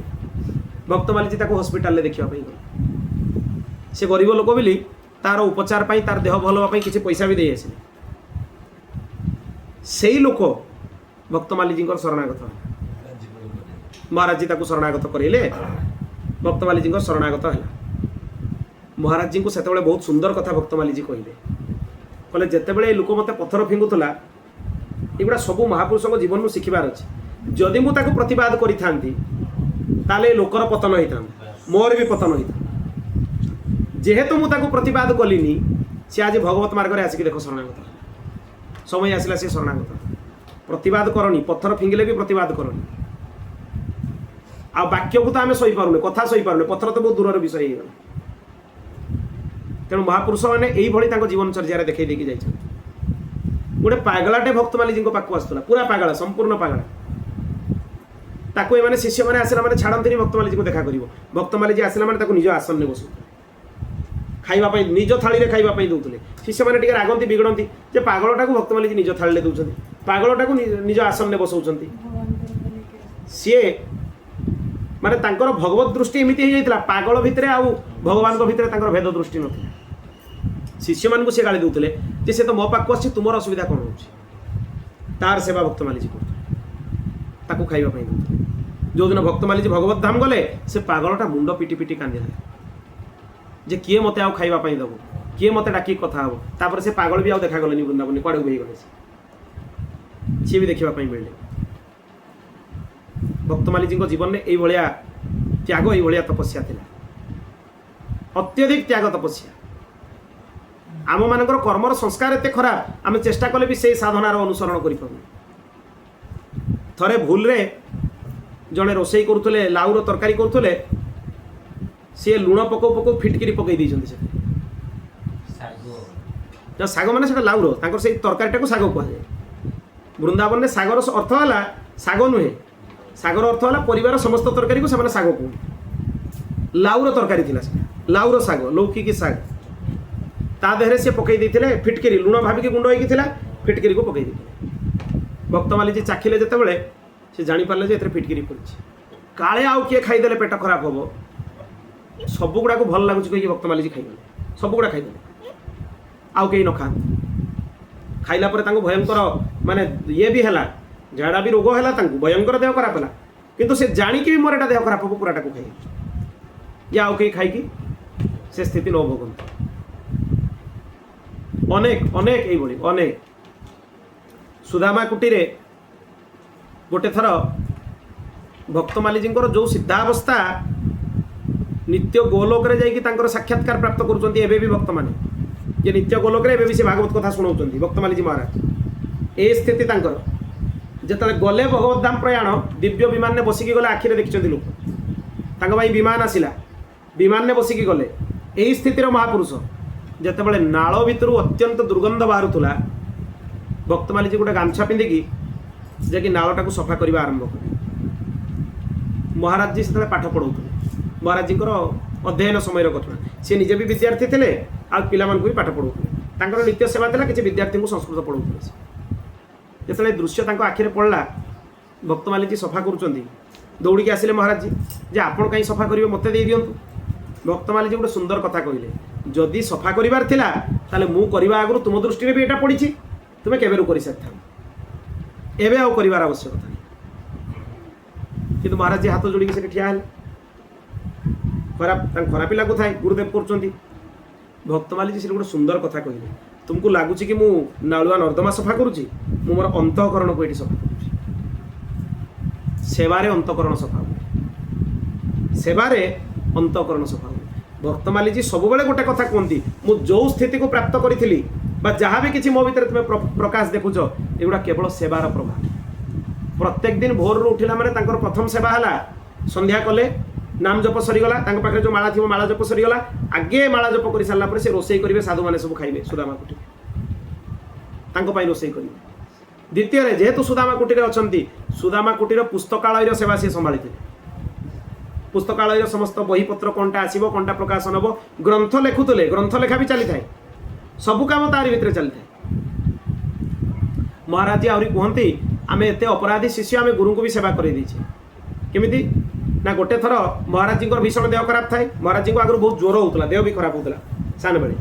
भक्तमाली जी हॉस्पिटल ले देखा गले से गरीब लोक बोली तार उपचार पाई तार देह भल होगा किसी पैसा भी दे आसिले से लोक भक्तमाली जी शरणागत महाराज जी शरणागत करेले भक्तमाली जी शरणागत है महाराज जी को से बहुत सुंदर कथा भक्तमाली जी कहले कहले जितेबले लोक मत पथर फिंगुला एगुड़ा सब महापुरुषों जीवन में शिखबार अच्छे जदि मुझे प्रतिवाद करी ताले लोकर पतन होता मोर भी पतन होता जेहेतु मुझे प्रतिवाद कलिनी सी आज भगवत मार्ग में आसिक देख शरणागत समय आसला सी शरणागत प्रतिवाद करनी पत्थर फिंगिले भी प्रतिवाद करनी आ वाक्य को तो आम सही पारुने कथा सही पारुने पत्थर तो बहुत दूर विषय हो तेणु महापुरुष मैंने यही जीवन चर्या देखई देकी जाइछन गोटे पागलाटे भक्तमाली जी पाक आसला पूरा पागला संपूर्ण पागला ताको ए माने शिष्य मैंने आसला मैंने छाड़ती भक्तमाली जी को देखा कर भक्तमाली जी आसला मैंने निज आसन में बस खाइबापी निज थाली खाइबापी दौले शिष्य मैंने टे रागंती बिगड़ती जे पागलटा को भक्तमाली जी निज थाली दौरान पागलटा को निज आसन में बसौं सी माने तांकर भगवत दृष्टि एमती हो जाता पागल भितर आउ भगवान भितर भेद दृष्टि नाला शिष्य मान को सी गाड़ी दौले जे से तो मो पाक आस तुम असुविधा कौन हो तार सेवा भक्तमाली जी कर खाइबापी दौले जो दिन भक्तमाली जी भगवत धाम गले से पागलटा मुंड पिटी पिटी कांदी जे किए मत आउ खाइबापी दब किए मत डाक कथा हम तापर से पागल भी आउ देखा गले वृंदावन कड़े उभे गले सी भी देखापी मिले भक्तमाली जी जीवन में यही त्याग ये तपस्या थिला अत्यधिक त्याग तपस्या आम मानकर कर्मर संस्कार एते खराब आम चेष्टा कले भी से साधनार अनुसरण करि पारु थरे भूल रे जड़े रोसई करुले लाउर तरकारी करुले सी लुण पकौ पकौ फिटकिरी पकई दी साग माने से लाउर से तरकारी साग कहुए वृंदावन में सागर अर्थ है साग नुहे सागर अर्थ है परिवार समस्त तरकारी को से साग कहते लाउर तरकारी थिला लाउर साग लौकिकी साग ता देहरे से पकई देते फिटकिरी लुण भाविकी गुंड होता फिटकिरी को पकई देते भक्तमाली जी चाखिले जिते से जापारे जे फिटकिरी पड़ी काले आउ किए खाईदे पेट खराब हम सबुगुड़ा को भल लगुच कहीं भक्तमाली जी खाईदे सबुगुड़ा खाईदे आउ कहीं न खाते खाइला पर भयंकर माने ये भी है झाड़ा भी रोग है भयंकर देह खराब है किंतु से जाणिकी भी मोर एटा देह खराब हम पूराटा को खाई या आउ कहीं खाई से स्थिति न भोगत अनेक अनेक ये अनेक सुदामा कुटीरे गोटे थर भक्तमाली जी जो सिद्धावस्था नित्य गोलोक रे जाइकी तांकर साक्षात्कार प्राप्त करुचंती एबे भी भक्त माने जे नित्य गोलोक रे एबे भी से भागवत कथा सुनाउचंती भक्तमाली जी महाराज ए स्थिति तांकर जेतले गले भगवत धाम प्रयाण दिव्य विमान ने बसिकी गले आखिरे देखिचंती लोक तांका भाई विमान आसिला विमान ने बसिकी गले एही स्थितिर महापुरुष जेतेबेले नाଳ भितरु अत्यंत दुर्गंध बाहरुला भक्तमाली जी गोटे गामछा पिंधिकी जे कि नाळटा को सफा करबा आरंभ कले महाराज जी से पाठ पढ़ाउथले महाराज जी अध्ययन समय कथा सी निजे भी विद्यार्थी थे आ पिला भी पाठ पढ़ाउथले नित्य सेवा था कि विद्यार्थी को संस्कृत पढ़ाउथले जिते दृश्य आखिरे पड़ला भक्तमाली जी सफा करुँच दौड़ी आसिले महाराज जी जे आपण कहीं सफा करेंगे मत दे दिंतु भक्तमाली जी गोटे सुंदर कथा कहले जदि सफा करार थिला ताले मु करबा आगु तुम दृष्टि में भी यहाँ पड़ी तुम केबेरु कर सारी एवं आउ कर आवश्यकता नहीं कि महाराज जी हाथ जोड़ी से ठिया खराब खराब लगू थाए गुरुदेव कर भक्तमाली जी से गोटे सुंदर कथा कहले तुमको लगुच कि मु नालुआ नर्दमा सफा करुँची मु मोर अंतःकरण को ये सफा करुँची सेवारे अंतःकरण सफा हुए सेवारे अंतःकरण सफा हुए भक्तमाली जी सब बेले गोटे कथा कहती मु जो स्थिति को प्राप्त करी जहाँ भी किसी मो भीतर तुम्हें प्रकाश देखुच एगुड़ा केवल सेवार प्रभाव प्रत्येक दिन भोर उठिला माने तांकर प्रथम सेवा है संध्या कले नाम जप सरीगला पाखे जो माला थी माला जप सरीगला आगे माला जप कर सारा से रोसई करेंगे साधु मैंने सब खाइबे सुदामा कुटी रोसई करेंगे द्वितीय जेहेतु सुदामा कुटीर अच्छा सुदामा कुटीर पुस्तकालय सेवा सी संभाली पुस्तकालय समस्त बहीपत्र कंटा आसो कंटा प्रकाशन हम ग्रंथ लेखुले ग्रंथ लेखा भी चली थाए सबू कम तारी भितर चली थाए महाराज जी आहरी कहते आम एत अपराधी शिष्य आम गुरु को भी सेवा कर केमी ना गोटे थर महाराज जी भीषण देह खराब थाए महाराज जी को आगु बहुत ज्वर होता देह भी खराब होता सान बेले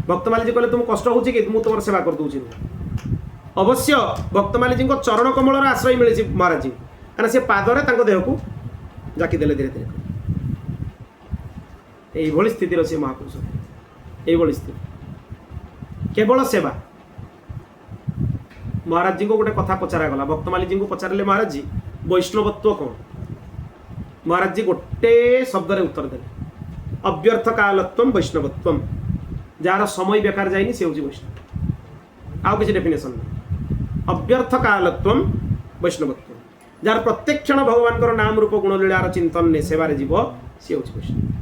भक्तमाली जी कहले तुम कष्ट हो तुम तुम सेवा कर दूसरी अवश्य भक्तमाली जी चरण कमल आश्रय मिले महाराज जी कहीं सी पादरे देह को जाकीदे धीरे धीरे यही स्थिति अच्छे महापुरुष यही स्थिति केवल सेवा महाराज जी को गोटे कथा पचरागला भक्तमाली जी को पचारे महाराज जी वैष्णवत्व कौन महाराज जी गोटे शब्द रे उत्तर देले अव्यर्थ कालत्व वैष्णवत्व जार समय बेकार जाइनी से होची वैष्णव आउ किसी डेफिनेशन नहीं अव्यर्थ कालत्व वैष्णवत्व जार प्रत्येक क्षण भगवान नाम रूप गुण लीलार चिंतन ने सेवारे जीव सी होची वैष्णव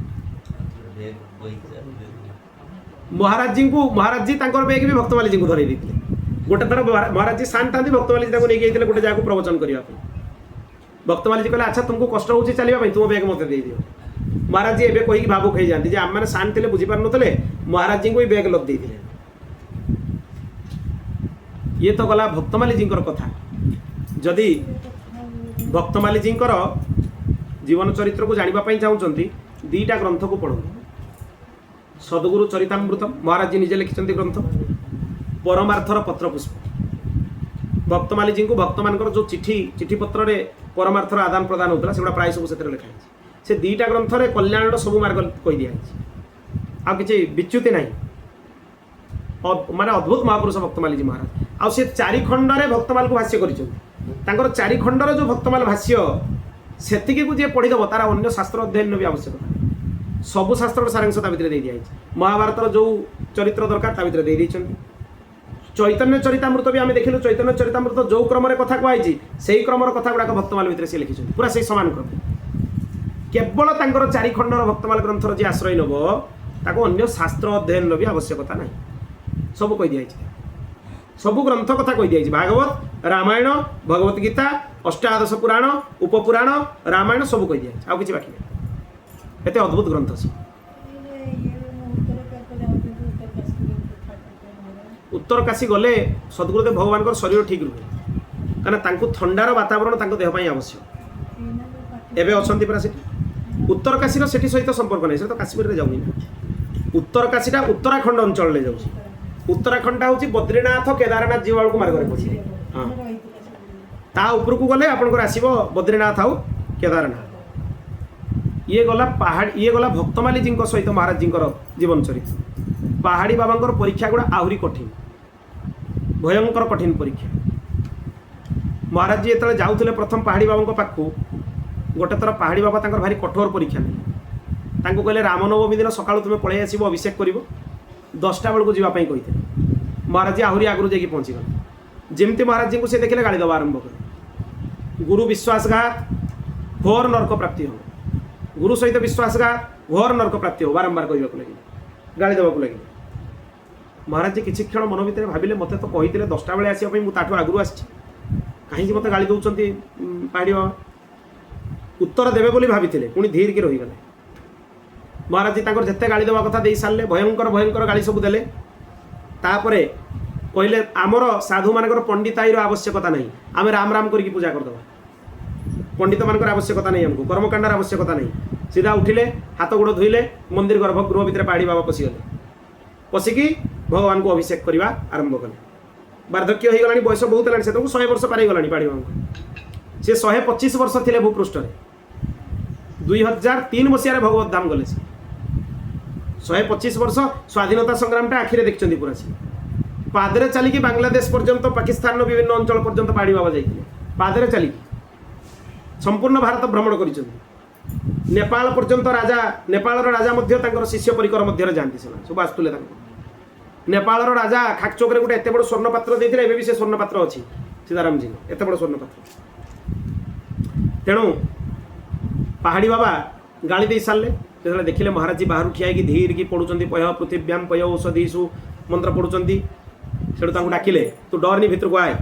महाराज जी बैग भी भक्तमाली जी को धरई देते गोटे थर महाराज जी शांत था भक्तमाली जी नहीं गए गोटे जगह प्रवचन करने भक्तमाली जी कहले अच्छा तुमको कष्ट हो चलने तुम बैग मत दे दियो महाराज जी एवं कहीकि भावुक हो जाती आम मैंने शांत थे बुझीपार नुले महाराज जी को भी बैग लद देते ये तो गला भक्तमाली जी कथा जदि भक्तमाली जी जीवन चरित्र को जानापी चाहूँगी दीटा ग्रंथ को पढ़ू सद्गुरु चरितामृत महाराज जी निजे लिखिं ग्रंथ परमार्थर पत्र पुष्प भक्तमाली जी को भक्त मान जो चिठी पत्र रे परमार्थर आदान प्रदान होता से प्राय सब से लिखाई से दीटा ग्रंथ रे कल्याण सब मार्ग कही दिखाई आ कि विच्युति ना माने अद्भुत महापुरुष भक्तमाली जी महाराज आ से चारि खंड रे भक्तमाल को भाष्य कर चारि खंडर जो भक्तमाल भाष्य सेतिकी को जे पढ़ीदेव तार अन्य शास्त्र अध्ययन भी आवश्यकता सबू शास्त्र सारांश ता भितर दे दिया महाभारत जो चरित्र दरकार ता भितर दे देइछन्ति चैतन्य चरितामृत भी आम देखिलु चैतन्य चरितामृत जो क्रम कथा कही से क्रमर कथा गुड़ाक भक्तमाल भितर से लिखिं पूरा से समान क्रम केवल तांकर चारि खंडर भक्तमाल ग्रंथर जी आश्रय नब ताको अन्य शास्त्र अध्ययन भी आवश्यकता ना सब कही दिया सबू ग्रंथ कथा कही दिया भागवत रामायण भगवत गीता अष्टादश पुराण उपपुराण रामायण सब कही दिया आउ कि बाकी नहीं एते अद्भुत ग्रंथ से उत्तर काशी गले सद्गुरुदेव भगवान शरीर ठीक रुहे कहीं थंडार वातावरण देह आवश्यक एवं अच्छा पूरा से उत्तर काशी सेठी सहित संपर्क नहीं तो काश्मीर जाऊनी ना उत्तर काशीटा उत्तराखंड अंचल में जाऊँ उत्तराखंड हूँ बद्रीनाथ केदारनाथ जीवा को मार्ग पड़े हाँ ता उपरकू गले आपंकर आसो बद्रीनाथ आउ केदारनाथ ये गला पहाड़ ये गला भक्तमाली जी सहित महाराज जी जीवन चरित्र पहाड़ी बाबा परीक्षा गुड़ा आहरी कठिन भयंकर कठिन परीक्षा महाराज जी जो जाऊे प्रथम पहाड़ी बाबा पाखु गोटे थर पहाड़ी बाबा भारी कठोर परीक्षा नहीं कहले रामनवमी दिन सकाळु तुम पलि आसब अभिषेक कर 10टा बेलू जावाई कहते महाराज जी आहरी आगु जाकि पहुँचीगले जमती महाराज जी को से देखिले गाड़ी दवा आरंभ कले गुरु विश्वासघात घोर नरक प्राप्ति हो गुरु सहित विश्वासघात घोर नरक प्राप्ति हो बारंबार कहवाक लगे गाड़ी देवाक लगे महाराज जी किसी क्षण मन भितर भाविले मत तो कहते 10टा बेले आसवाई मुझे आगु आसी कहीं मत गाड़ी दौरान पहाड़ी बाबा उत्तर देवे बोली भाभी पुणी धीर की रहीगले महाराज जी जिते गाड़ी देवा कथा दे सारे भयंकर भयंकर गाड़ी सब देले तापरे कहले आमर साधु मान पंडिताईर आवश्यकता नहीं आम राम राम करके पूजा करदे पंडित मान आवश्यकता नहीं आमको कर्मकांडार आवश्यकता नहीं सीधा उठिले हाथ गोड़ धोइले मंदिर गर्भगृह भितर पहाड़ी बाबा पशिगले पशिकी भगवान को अभिषेक करवा आरंभ कले वार्धक्य हो गलानी बयस बहुत है से 100 वर्ष पार गलानी पहाड़ी बाबा से 125 वर्ष थे भूपृष्ठ 2003 मसीह भगवत धाम गले 125 वर्ष स्वाधीनता संग्राम आखिरे देखते पूरा से पादरे चलिकी बांग्लादेश पर्यंत पाकिस्तान विभिन्न अंचल पर्यंत पहाड़ी बाबा जाइए पादरे चलिकी संपूर्ण भारत भ्रमण कर नेपाल पर्यंत राजा नेपाल राजा मध्य शिष्य परिकर मध्य जाती सब आसुले नेपाल राजा खाकचोकरे गोटे एत बड़ स्वर्णपात्र देते भी से स्वर्णपात्र अच्छी सीताराम जी एत बड़ स्वर्णपात्र तेणु पहाड़ी बाबा गाड़ी दे सारे जो देखिले महाराज जी बाहर ठिया धीर की पढ़ुं पय पृथिव्याम पय औषधीषु मंत्र पढ़ुं से डाकिले तू डरनी भितर को आए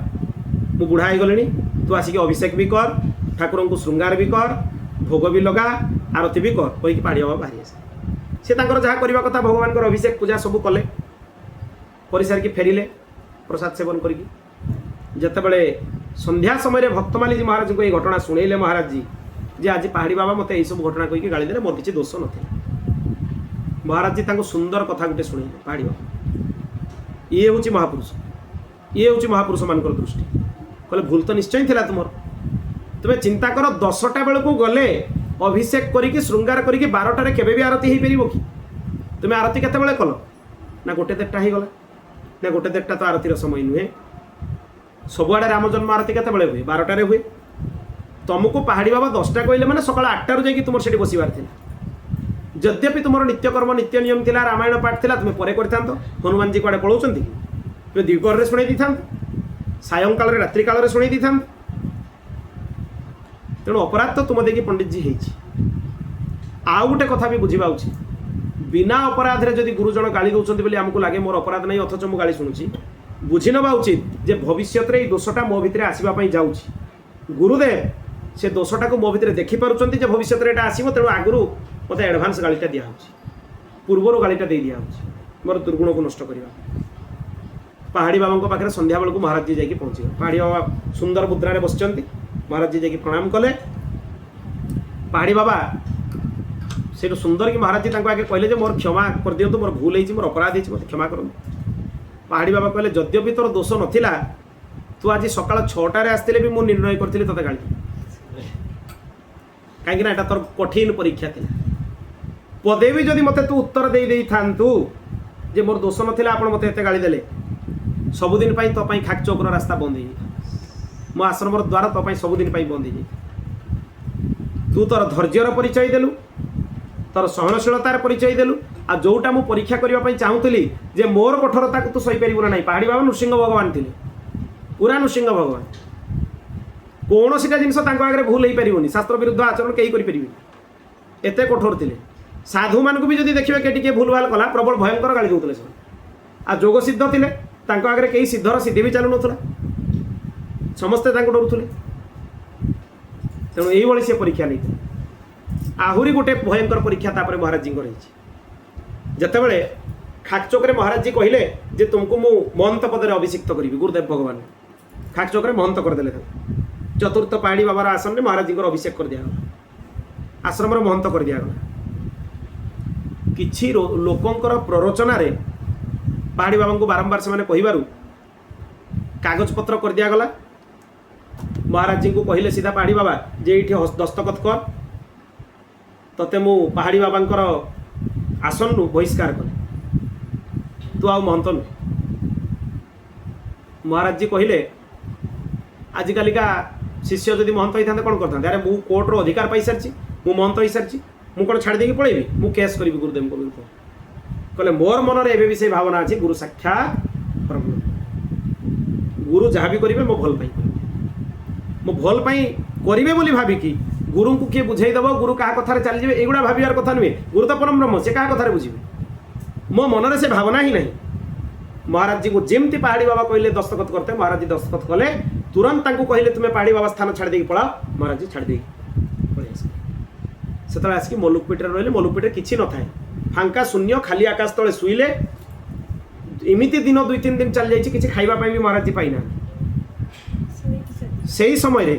मु बुढ़ा हो गले तू आसिक अभिषेक भी कर ठाकुर को श्रृंगार भी कर भोग भी लगा आरती भी कर कहीकि पहाड़ी बाबा बाहरी आसे से जहाँ करने कथा भगवान अभिषेक पूजा सब कले कर सारिकी फेरिले प्रसाद सेवन करके जितेबले संध्या समय भक्तमाली जी महाराज को ये घटना शुणेले महाराज जी जे आज पहाड़ी बाबा मत यही सब घटना कहीकि गाड़ी देले मोर किसी दोष ना महाराज जी सुंदर कथा गोटे शुणेले पहाड़ी बाबा ये हूँ महापुरुष ये हूँ महापुरुष मान दृष्टि कहले भूल तो निश्चय थी तुम तुम्हें चिंता कर 10टा बेलू गले अभिषेक करी श्रृंगार करी 12टारे केबे भी आरती हो पार कि तुम्हें आरती केते कल ना गोटे 1.5टा हो गला ना गोटे 1.5टा तो आरतीर समय नुहे सबुआड़े राम जन्म आरती केते हुए 12टारे हुए तुमको पहाड़ी बाबा 10टा कहले मैंने सकाल 8टारू जाकि तुम से बसबार थी यद्यपि तुम नित्यकर्म नित्य नियम थी रामायण पाठ थी तुम्हें पर कर हनुमान जी कड़े पलाऊँ तुम्हें द्विपहर शुणी दी था सायंकाल रात्रि काल शुणी दी था तेणु अपराध तो तुम देखिए पंडित जी आउ गोटे कथा भी बुझा उचित बिना अपराध रे जदि गुरुजन गाली दौरान बोली आमको लगे मोर अपराध नहीं अथच मु गाली शुणुची बुझी नवा उचित जे भविष्य में दोषटा मो भितर आसवाई जाऊँगी गुरुदेव से दोषटा को मो भितर देखिपुंट भविष्य में यहाँ आसो तेणु आगु मत एडभांस गाड़ीटा दिया पूर्वर गाड़ीटा दे दिया मोर दुर्गुण को नष्ट करवा पहाड़ी बाबा पाखे संध्या बेलू महाराज जी जाकि पहुँचे पहाड़ी बाबा सुंदर मुद्रा बस महाराज जी जाकि प्रणाम कले पहाड़ी बाबा से सुंदर कि महाराज जी आगे कहले मोर क्षमा कर दिंतु मोर भूल होती मोर अपराध होती मत क्षमा कर पहाड़ी बाबा कहले जद्यपि तोर दोष नाला तू आज सकाल 6टारे आसते भी मुझे निर्णय करी ते गाड़ी कहीं तोर कठिन परीक्षा थी पदे भी जदि मत तू उत्तर दे था जे मोर दोष नाला आप मत एत गाड़ी देले सबुदिन तो खाक चौकर रास्ता बंद हो मो आश्रम द्वारा तो सबुदिन बंद हो तू तोर धैर्यर परिचय देलु तोर सहनशीलतार परिचय देलु आ जोटा मु परीक्षा करने चाहूली जे मोर कठोरता को तू सही पारू ना पहाड़ी बाबा नृसिंह भगवान थे पूरा नृसिंह भगवान कौन सीटा जिनस आगे भूल हो पारनि शास्त्र विरुद्ध आचरण कहीं करें एत कठोर थे साधु मान भी जब देखिए किए भूल भाल कला प्रबल भयंकर गाड़ी दूसरे से आ जोग सिद्ध थे आगे कहीं सिद्धर सिद्धि भी चलू ना समस्ते डरुले तेणु यही सी परीक्षा नहीं आहरी गोटे भयंकर परीक्षा तापर महाराज जी रही जितेबले खाकचोक महाराज जी कहले जे तुमको मु महंत पदर अभिषिक्त करी गुरुदेव भगवान खाकचोक महंत करदे चतुर्थ पहाड़ी बाबार आसन में महाराज जी अभिषेक कर दिया आश्रम महंत कर दिगला किछि लोकंकर प्ररोचना रे पहाड़ी बाबा को बारंबार से कहबारू कागज पत्र कर दिगला महाराज जी को कहले सीधा पहाड़ी बाबा जे ये दस्तखत कर तते मु पहाड़ी बाबा आसन नु बहिष्कार कले तू आ महंत नु महाराज जी कहले आजिकालिका शिष्य जदि महंत होता कौन करते अरे मु कोर्टर अधिकार पाई सारी मु महंत हो सारी मु कौन छाड़ देकी पलैबी मु केस करी गुरुदेव को विरुद्ध कहले मोर मन रे एबे भी से भावना अछि गुरु साक्षात परब्रह्म गुरु जहाँ भी करेंगे मो भल पाई मो भल पाई करेंगे बोली भाविकी गुरु को किए बुझेदेव गुरु क्या कथार चली जाए एगुड़ा भावार कथा नुहे गुरु तो परम ब्रह्म से क्या कथार बुझे मो मन से भावना ही नहीं महाराज जी को जमती पहाड़ी बाबा कहले दस्तखत करते महाराज जी दस्तखत कले तुरंत कहले तुम्हें पहाड़ी बाबा स्थान छाड़ देकी पड़ा महाराज जी छाड़ देकी पड़े से आसिक मलुकपीठे रही मलुकपीठे किसी न था फांका शून्य खाली आकाश तले शुईले इमिति दिन 2-3 दिन चली जाइए किसी खाइबा भी महाराज जी पाई ना से समय रे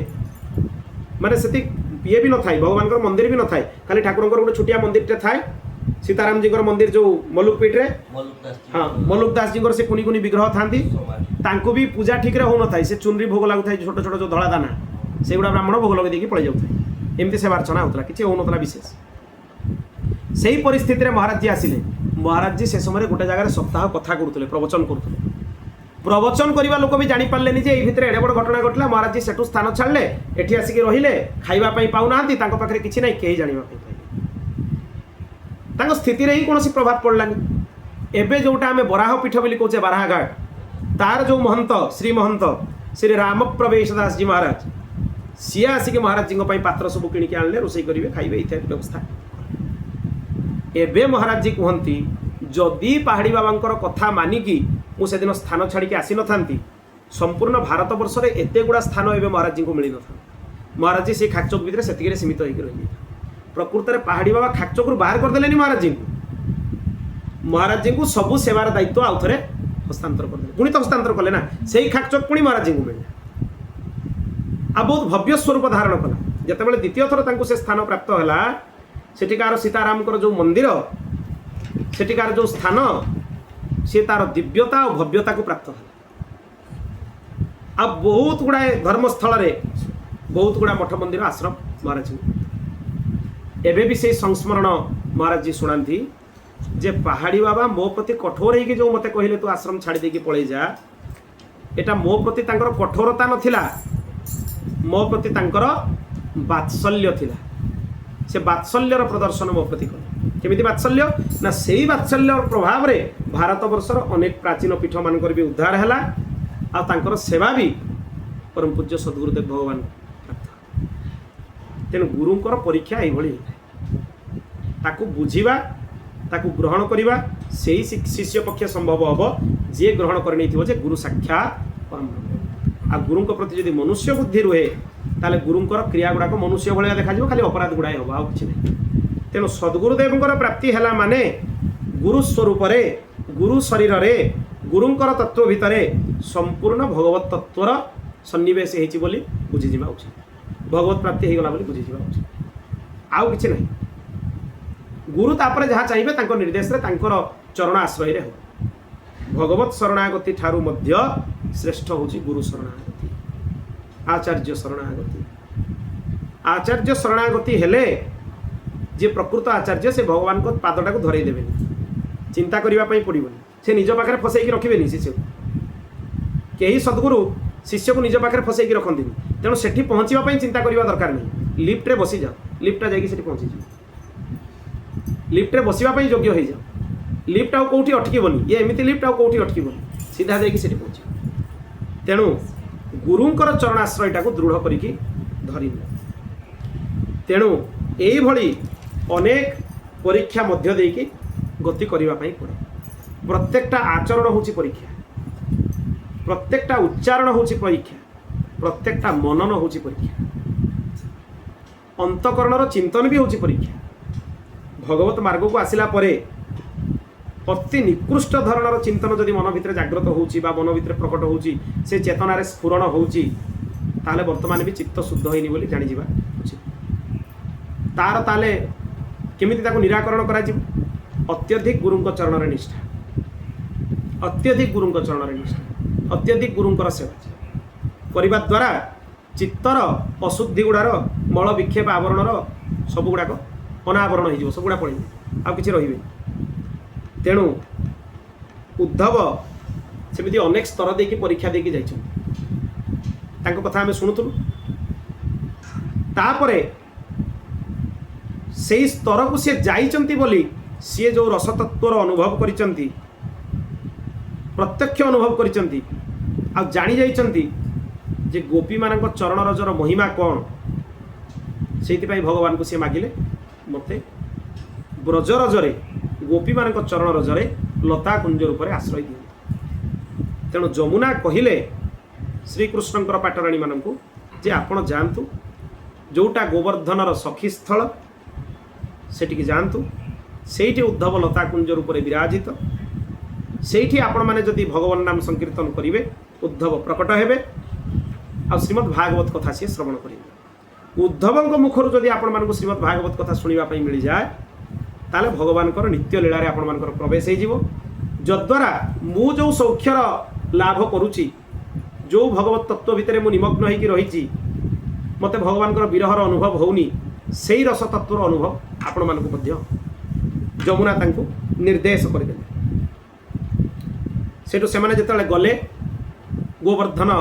माने से ये भी न था भगवान मंदिर भी न था खाली ठाकुर गोटे छोटिया मंदिर थाए सीताराम जी मंदिर जो मलुकपीठे हाँ मलुक दास जी से कुनी कुनी विग्रह था भी पूजा ठीक रे हो न था से चुनरी भोग लगुता छोट छोट जो धड़ा दाना से गुड़ा ब्राह्मण भोग लगे पड़े जाऊे एमती सेवा अर्चना होता किसी होना विशेष से ही परिस्थिति रे महाराज जी आसिले महाराज जी से समय गोटे जगह सप्ताह कथा करुले प्रवचन करुले प्रवचन करने लोक भी जानी पारे जे ये भितर एडे बड़ घटना घटला महाराज जी सेठू स्थान छाड़े एठी आसिक रहिले खाइबा पाऊना पाखे किसी ना कहीं जाना पाइबे स्थिति रे ही कौन प्रभाव पड़लानी एबे जोटा आम बराह पीठ बोली कहे बाराघाट तार जो महंत श्री राम प्रवेश दास जी महाराज सी आसिक महाराज जी पात्र सब किणिक आने रोषे करेंगे खाइबे इत्यादि व्यवस्था एबे महाराज जी कहती जदि पहाड़ी बाबा कथा मानिकी मुझे दिन स्थान छाड़ी आसी न था संपूर्ण भारत वर्ष में एत गुड़ा स्थान एवं महाराज जी को मिल न था महाराज जी से खाकचौक भितर से सीमित होकर रही प्रकृत में पहाड़ी बाबा खाकचौक बाहर करदे महाराज जी को सबू सेवार दायित्व आउ थे हस्तांतर करदे पुणी तो हस्तांतर कले ना से खाकचौक पुणी महाराज जी को मिले आ बहुत भव्य स्वरूप धारण कला जितेबाला द्वितीय थर से स्थान प्राप्त है सेठिकार सीताराम जो मंदिर सेठिकार जो स्थान सी तार दिव्यता और भव्यता को प्राप्त है आ बहुत गुड़ाए धर्मस्थल बहुत गुड़ा मठ मंदिर आश्रम महाराज एबे भी से संस्मरण महाराज जी शुणाती जे पहाड़ी बाबा मो प्रति कठोर हो जो मत कहले तू आश्रम छाड़ी देकी पलि जा एटा मो प्रति तांकर कठोरता नथिला मो प्रति तांकर बात्सल्य थिला से बात्सल्यर प्रदर्शन मो प्रति कले केमिति बात्सल्य ना सेही बात्सल्य प्रभाव रे भारत वर्षर अनेक प्राचीन पीठ मानकर भी उद्धार हैला आ तांकर सेवा भी परम पूज्य सद्गुरुदेव भगवान तेणु गुरुंकर परीक्षा यही ताकू बुझीबा ताकू ग्रहण करिबा सेही शिष्य पक्ष संभव हम जी ग्रहण कर जे गुरु साक्षात परम आ गुरुंक प्रति जदि मनुष्य बुद्धि रुहे ताले गुरुंकर क्रिया गुड़ाक मनुष्य भाया देखा खाली अपराध गुड़ाए हम आउ कि तेणु सद्गुरुदेवंकर प्राप्ति है माने गुरु स्वरूप गुरु शरीर रे गुरुंकर तत्व भितर संपूर्ण भगवत तत्वर सन्निवेश होती बुझीजा उचित भगवत प्राप्ति होगला बुझीजा उचित आउ कि ना गुरु तापर जहाँ चाहिए निर्देश चरण आश्रय हो भगवत शरणागति ठारू मध्य श्रेष्ठ होची गुरु शरणागति आचार्य शरणागति आचार्य शरणागति हेले जे प्रकृत आचार्य से भगवान को पादटा को धरई देवे चिंता करने पड़ोनी से निज पाखे फसैकी रखे शिष्य को कहीं सद्गुरु शिष्य को निज पाखे फसैकी रखती तेणु से पहुँचापी चिंता करने दरकार नहीं लिफ्ट रे बसी जाओ लिफ्टा जाकि सेठी पहुँची लिफ्ट रे बसिबा पई योग्य हो जाओ लिफ्ट आउ कोठी अटकीबनी ये एमिति लिफ्ट आउ कोठी अटकीबनी सीधा जाकि सेठी पहुँची तेणु गुरुंकर चरणाश्रयटा को दृढ़ करिकी धरि तेणु यही भली अनेक परीक्षा मध्य देकी गति करबा पई पड़े प्रत्येकटा आचरण होची परीक्षा प्रत्येकटा उच्चारण होची परीक्षा प्रत्येकटा मनन होची परीक्षा अंतकरणर चिंतन भी होची परीक्षा भगवत मार्ग को आसिला परे अति निकृष्ट धरणर चिंतन जदि मन भितर जाग्रत होची बा मन भितर प्रकट होची से चेतनारे स्फुरण होची ताले वर्तमान भी चित्त शुद्ध होइनी बोली जानि जिबा उचित तार ताले केमिति ताको निराकरण करा जिवो अत्यधिक गुरुंक चरणर निष्ठा अत्यधिक गुरुंक चरणर निष्ठा अत्यधिक गुरुंकर सेवा करबा द्वारा चित्तर अशुद्धि गुड़ार मल विक्षेप आवरणर सब गुड़ाक अनावरण हो सब गुड़ा पड़े आ कि रही तेणु उद्धव सेमती अनेक स्तर देकी परीक्षा देकी जाइछन कथा आम शुणुलु तापरे से स्तर को सी जाइछंती बोली सी जो रसतत्वर अनुभव करिसंती प्रत्यक्ष अनुभव करिसंती आ जानी जाइछंती जे गोपी मानक चरण रजर महिमा कौन से भगवान को सी मागिले मते ब्रज रजरे गोपी मानक चरण रजरे लता कुंज रूप में आश्रय दिए तेणु जमुना कहिले श्रीकृष्णकर पाटराणी मानू जे आपण जातु जोटा गोवर्धनर सखी स्थल सेटिकी जातु सेठी उद्धव लता कुंज रूप में विराजित सेठी आपण माने जदि भगवान नाम संकीर्तन करेंगे उद्धव प्रकट हेबे आ श्रीमद् भागवत कथा सी श्रवण करेंगे उद्धव मुखर जदि आपण मानक श्रीमद् भागवत कथा शुणा मिल जाए ताले भगवान नित्य लीला आपण मान प्रवेश हो जद्वारा मु जो सौख्यर लाभ करुच्ची जो भगवत तत्व भितर मु निमग्न होकर रही मत भगवान विरहर अनुभव होनी से रस तत्वर अनुभव आपण मानक जमुना तांको निर्देश करदे सेठू से जिते गले गोवर्धन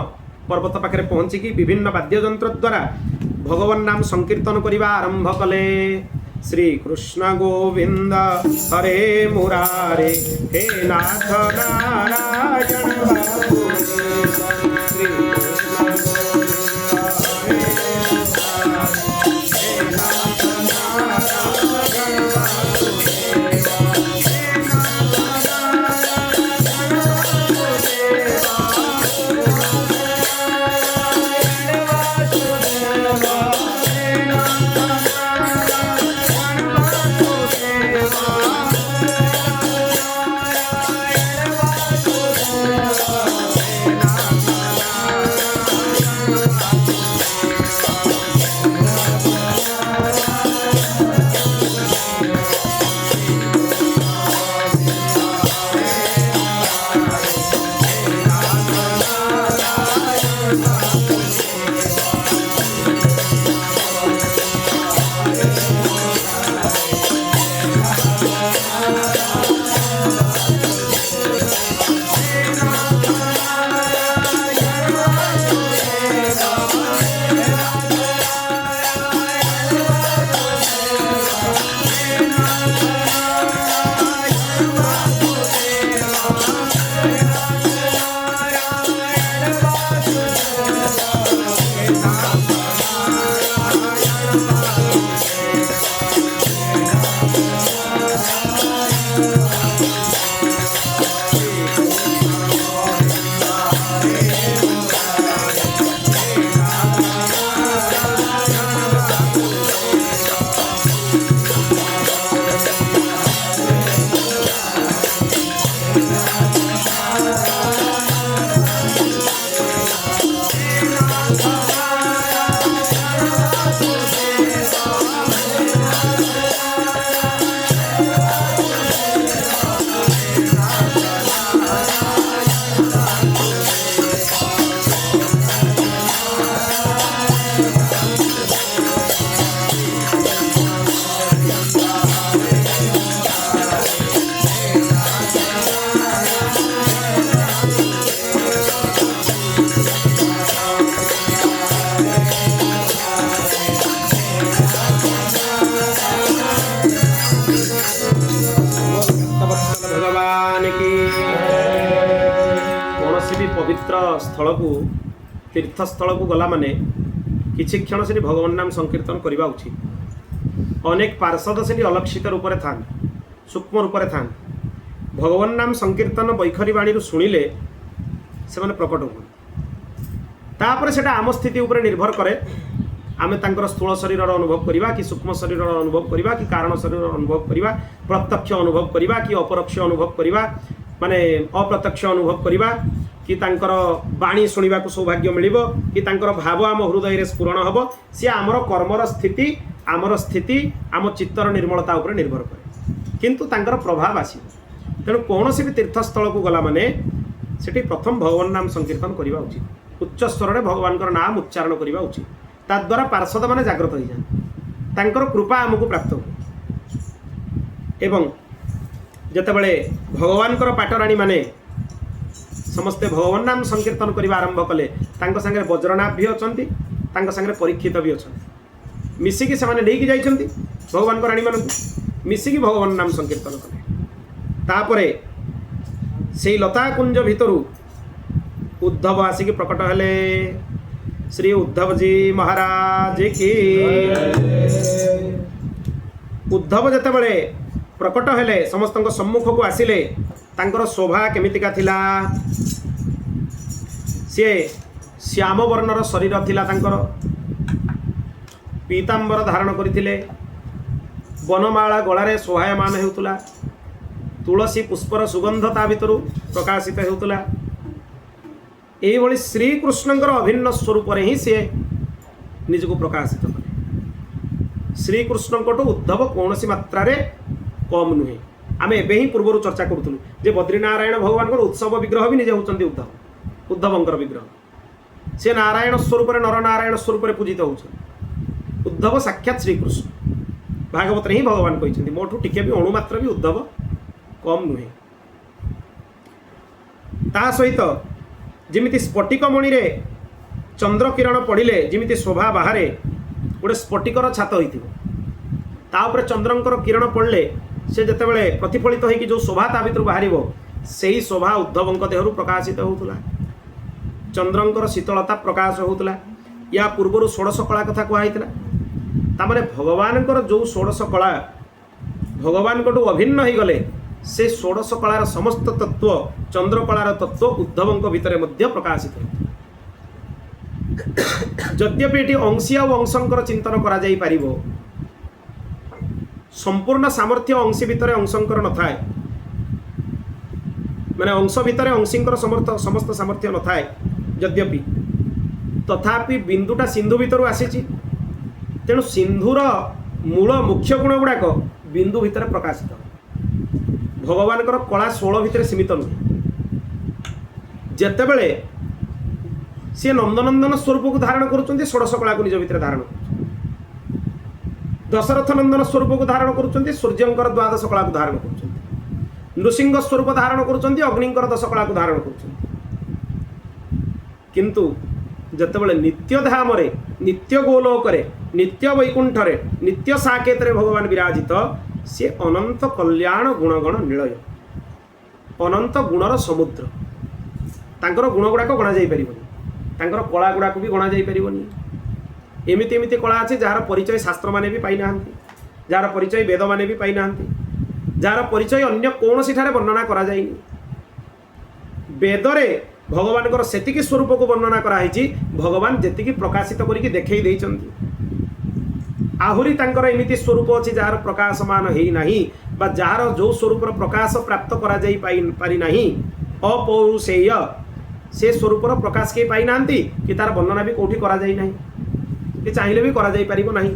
पर्वत पाखे पहुँचिकी विभिन्न वाद्ययंत्र द्वारा भगवान नाम संकीर्तन करने आरंभ कले श्री कृष्ण गोविंद हरे मुरारे हे नाथ नारायण श्री पवित्र स्थल को तीर्थस्थल को गला माने किछि क्षण से भगवान नाम संकीर्तन करवा उचित। अनेक पार्षद से अलक्षित रूप में था, सूक्ष्म रूप में था। भगवान नाम संकीर्तन बैखरी बाणी शुणिले से माने प्रकट हो तापर सेटा आम स्थिति उपर निर्भर करे। आमे तांकर स्थूल शरीर अनुभव करिबा कि सूक्ष्म शरीर अनुभव करिबा कि कारण शरीर अनुभव करिबा, प्रत्यक्ष अनुभव करिबा कि अपरोक्ष अनुभव करिबा, माने अप्रत्यक्ष अनुभव करिबा कि तांकर बाणी शुणिबा को सौभाग्य मिलिबो कि तांकर भाव आम हृदय रे स्फुरण हबो। सी आमर कर्मर स्थिति, आमर स्थिति आम चित्तर निर्मलता उपर निर्भर करे, किंतु तांकर प्रभाव आसीबो। तेणु कौनसी भी तीर्थस्थल को गला माने सेठी प्रथम भगवान नाम संकीर्तन करवा उचित। उच्च स्वर में भगवान नाम उच्चारण करवा उचित। तद्वारा पार्षद माने जागृत हो जाए, तांकर कृपा आमको प्राप्त हो। एवं जेतेबेले भगवान पाटराणी माने समस्ते भगवान नाम संकीर्तन करने आरंभ कले, तांको संगे वज्रनाभ भी अछंती, तांको संगे परीक्षित भी अछंती। मिसिकी से माने लेके जाइछंती भगवान राणी मानकु, मिसिकी भगवान नाम संकीर्तन कले। तापरे से लता कुंज भितरु उद्धव आसिक प्रकट हेले। श्री उद्धव जी महाराज की। उद्धव जेतेबेले प्रकट हेले, समस्त सम्मुख को आसिले, तांकर शोभा केमितिका थिला। सी श्याम वर्णर शरीर थिला, तांकर पीतांबर धारण करथिले, वनमाला गଳାରେ शोभायमान हेउतला, तुलसी पुष्पर सुगंधता भितर प्रकाशित हेउतला। एभली श्रीकृष्णଙ୍କର अभिन्न स्वरूप रे ही से निजको प्रकाशित करे। श्रीकृष्णଙ୍କଠୁ उद्धव कौनसी मात्रा रे कम नुहे। आम एबे ही पूर्व चर्चा करूँ जे बद्रीनारायण भगवान उत्सव विग्रह भी निजे होचंती उद्धव, उद्धवंकर विग्रह। से नारायण स्वरूप रे नर नारायण स्वरूप रे पूजित होचंती। उद्धव साक्षात श्रीकृष्ण। भागवत रे ही भगवान कहते मोठू टिके भी अणुमात्र भी उद्धव कम नुहे। ता सहित जिमिति स्फटिक मणि रे चंद्र किरण पड़िले जिमिति शोभा बाहरे गोटे स्फटिकर छात होइथिबो, ता ऊपर चंद्रंकर किरण पड़ले से जेतेबेले प्रतिफलित होइकि जो शोभा ता भितर बाहरिबो, सेही शोभा उद्धवंक देहरु प्रकाशित होउतला। चंद्रंकर शीतलता प्रकाश होउतला। या पूर्व 16 कला कथा कहैतिला। तामाने भगवानंकर जो 16 कला भगवानकटू अभिन्न हो गले, से 16 कलार समस्त तत्व चंद्रकलार तत्व उद्धवंक भितर मध्य प्रकाशित हो। यद्यपि एटी अंशी और अंशंकर चिंतन करा जाई पारिबो, संपूर्ण सामर्थ्य अंशी भितर अंशंकर न थाए, माने अंश भितर अंशींकर समस्त सामर्थ्य न थाए। यद्यपि तथापि बिंदुटा सिंधु भितर आसीची, तेणु सिंधुर मूल मुख्य गुण गुड़ाक बिंदु भितर प्रकाशित। भगवान कला 16 भितर सीमित नुहे। जेतेबेले सी नंदनंदन स्वरूप को धारण करुँच 16 कला को निज भितर धारण कर। दशरथ नंदन स्वरूप को धारण करुँच, सूर्यंकर 12 कला को धारण कर। नृसिंह स्वरूप धारण करुँच, अग्निंकर 10 कला को धारण कर। किंतु जेतेबेले नित्य धाम रे, नित्य गोलोक रे, नित्य वैकुंठ रे, नित्य साकेत रे भगवान विराजित, सी अनंत कल्याण गुणगण निलय, अनंत गुणर समुद्र। तांकर गुण गुड़ाक गणा जाई परिबनी, तांकर कला गुड़ाक भी गणा जाई परिबनी। एमिति एमिति कला अछि जार परिचय शास्त्र माने भी पाई नाहंती, जार परिचय वेद माने भी पाई नाहंती, जार परिचय अन्य कोनोसी ठारे वर्णना करा जाइनी। वेद रे भगवान सेतिकी स्वरूप को वर्णना कराई, भगवान जेतिकी प्रकाशित करिके देखै दैचंती। आहुरी तांकर एमिति स्वरूप अछि जार प्रकाशमान हेई नाही, बा जार जो स्वरूप प्रकाश प्राप्त करा जाई पारि नाही, अपौरुषेय से स्वरूप प्रकाश के पाई नांती कि तार वर्णना भी कोठी करा जाई नाही, कि चाहिले भी करा जाई परिबो नाही।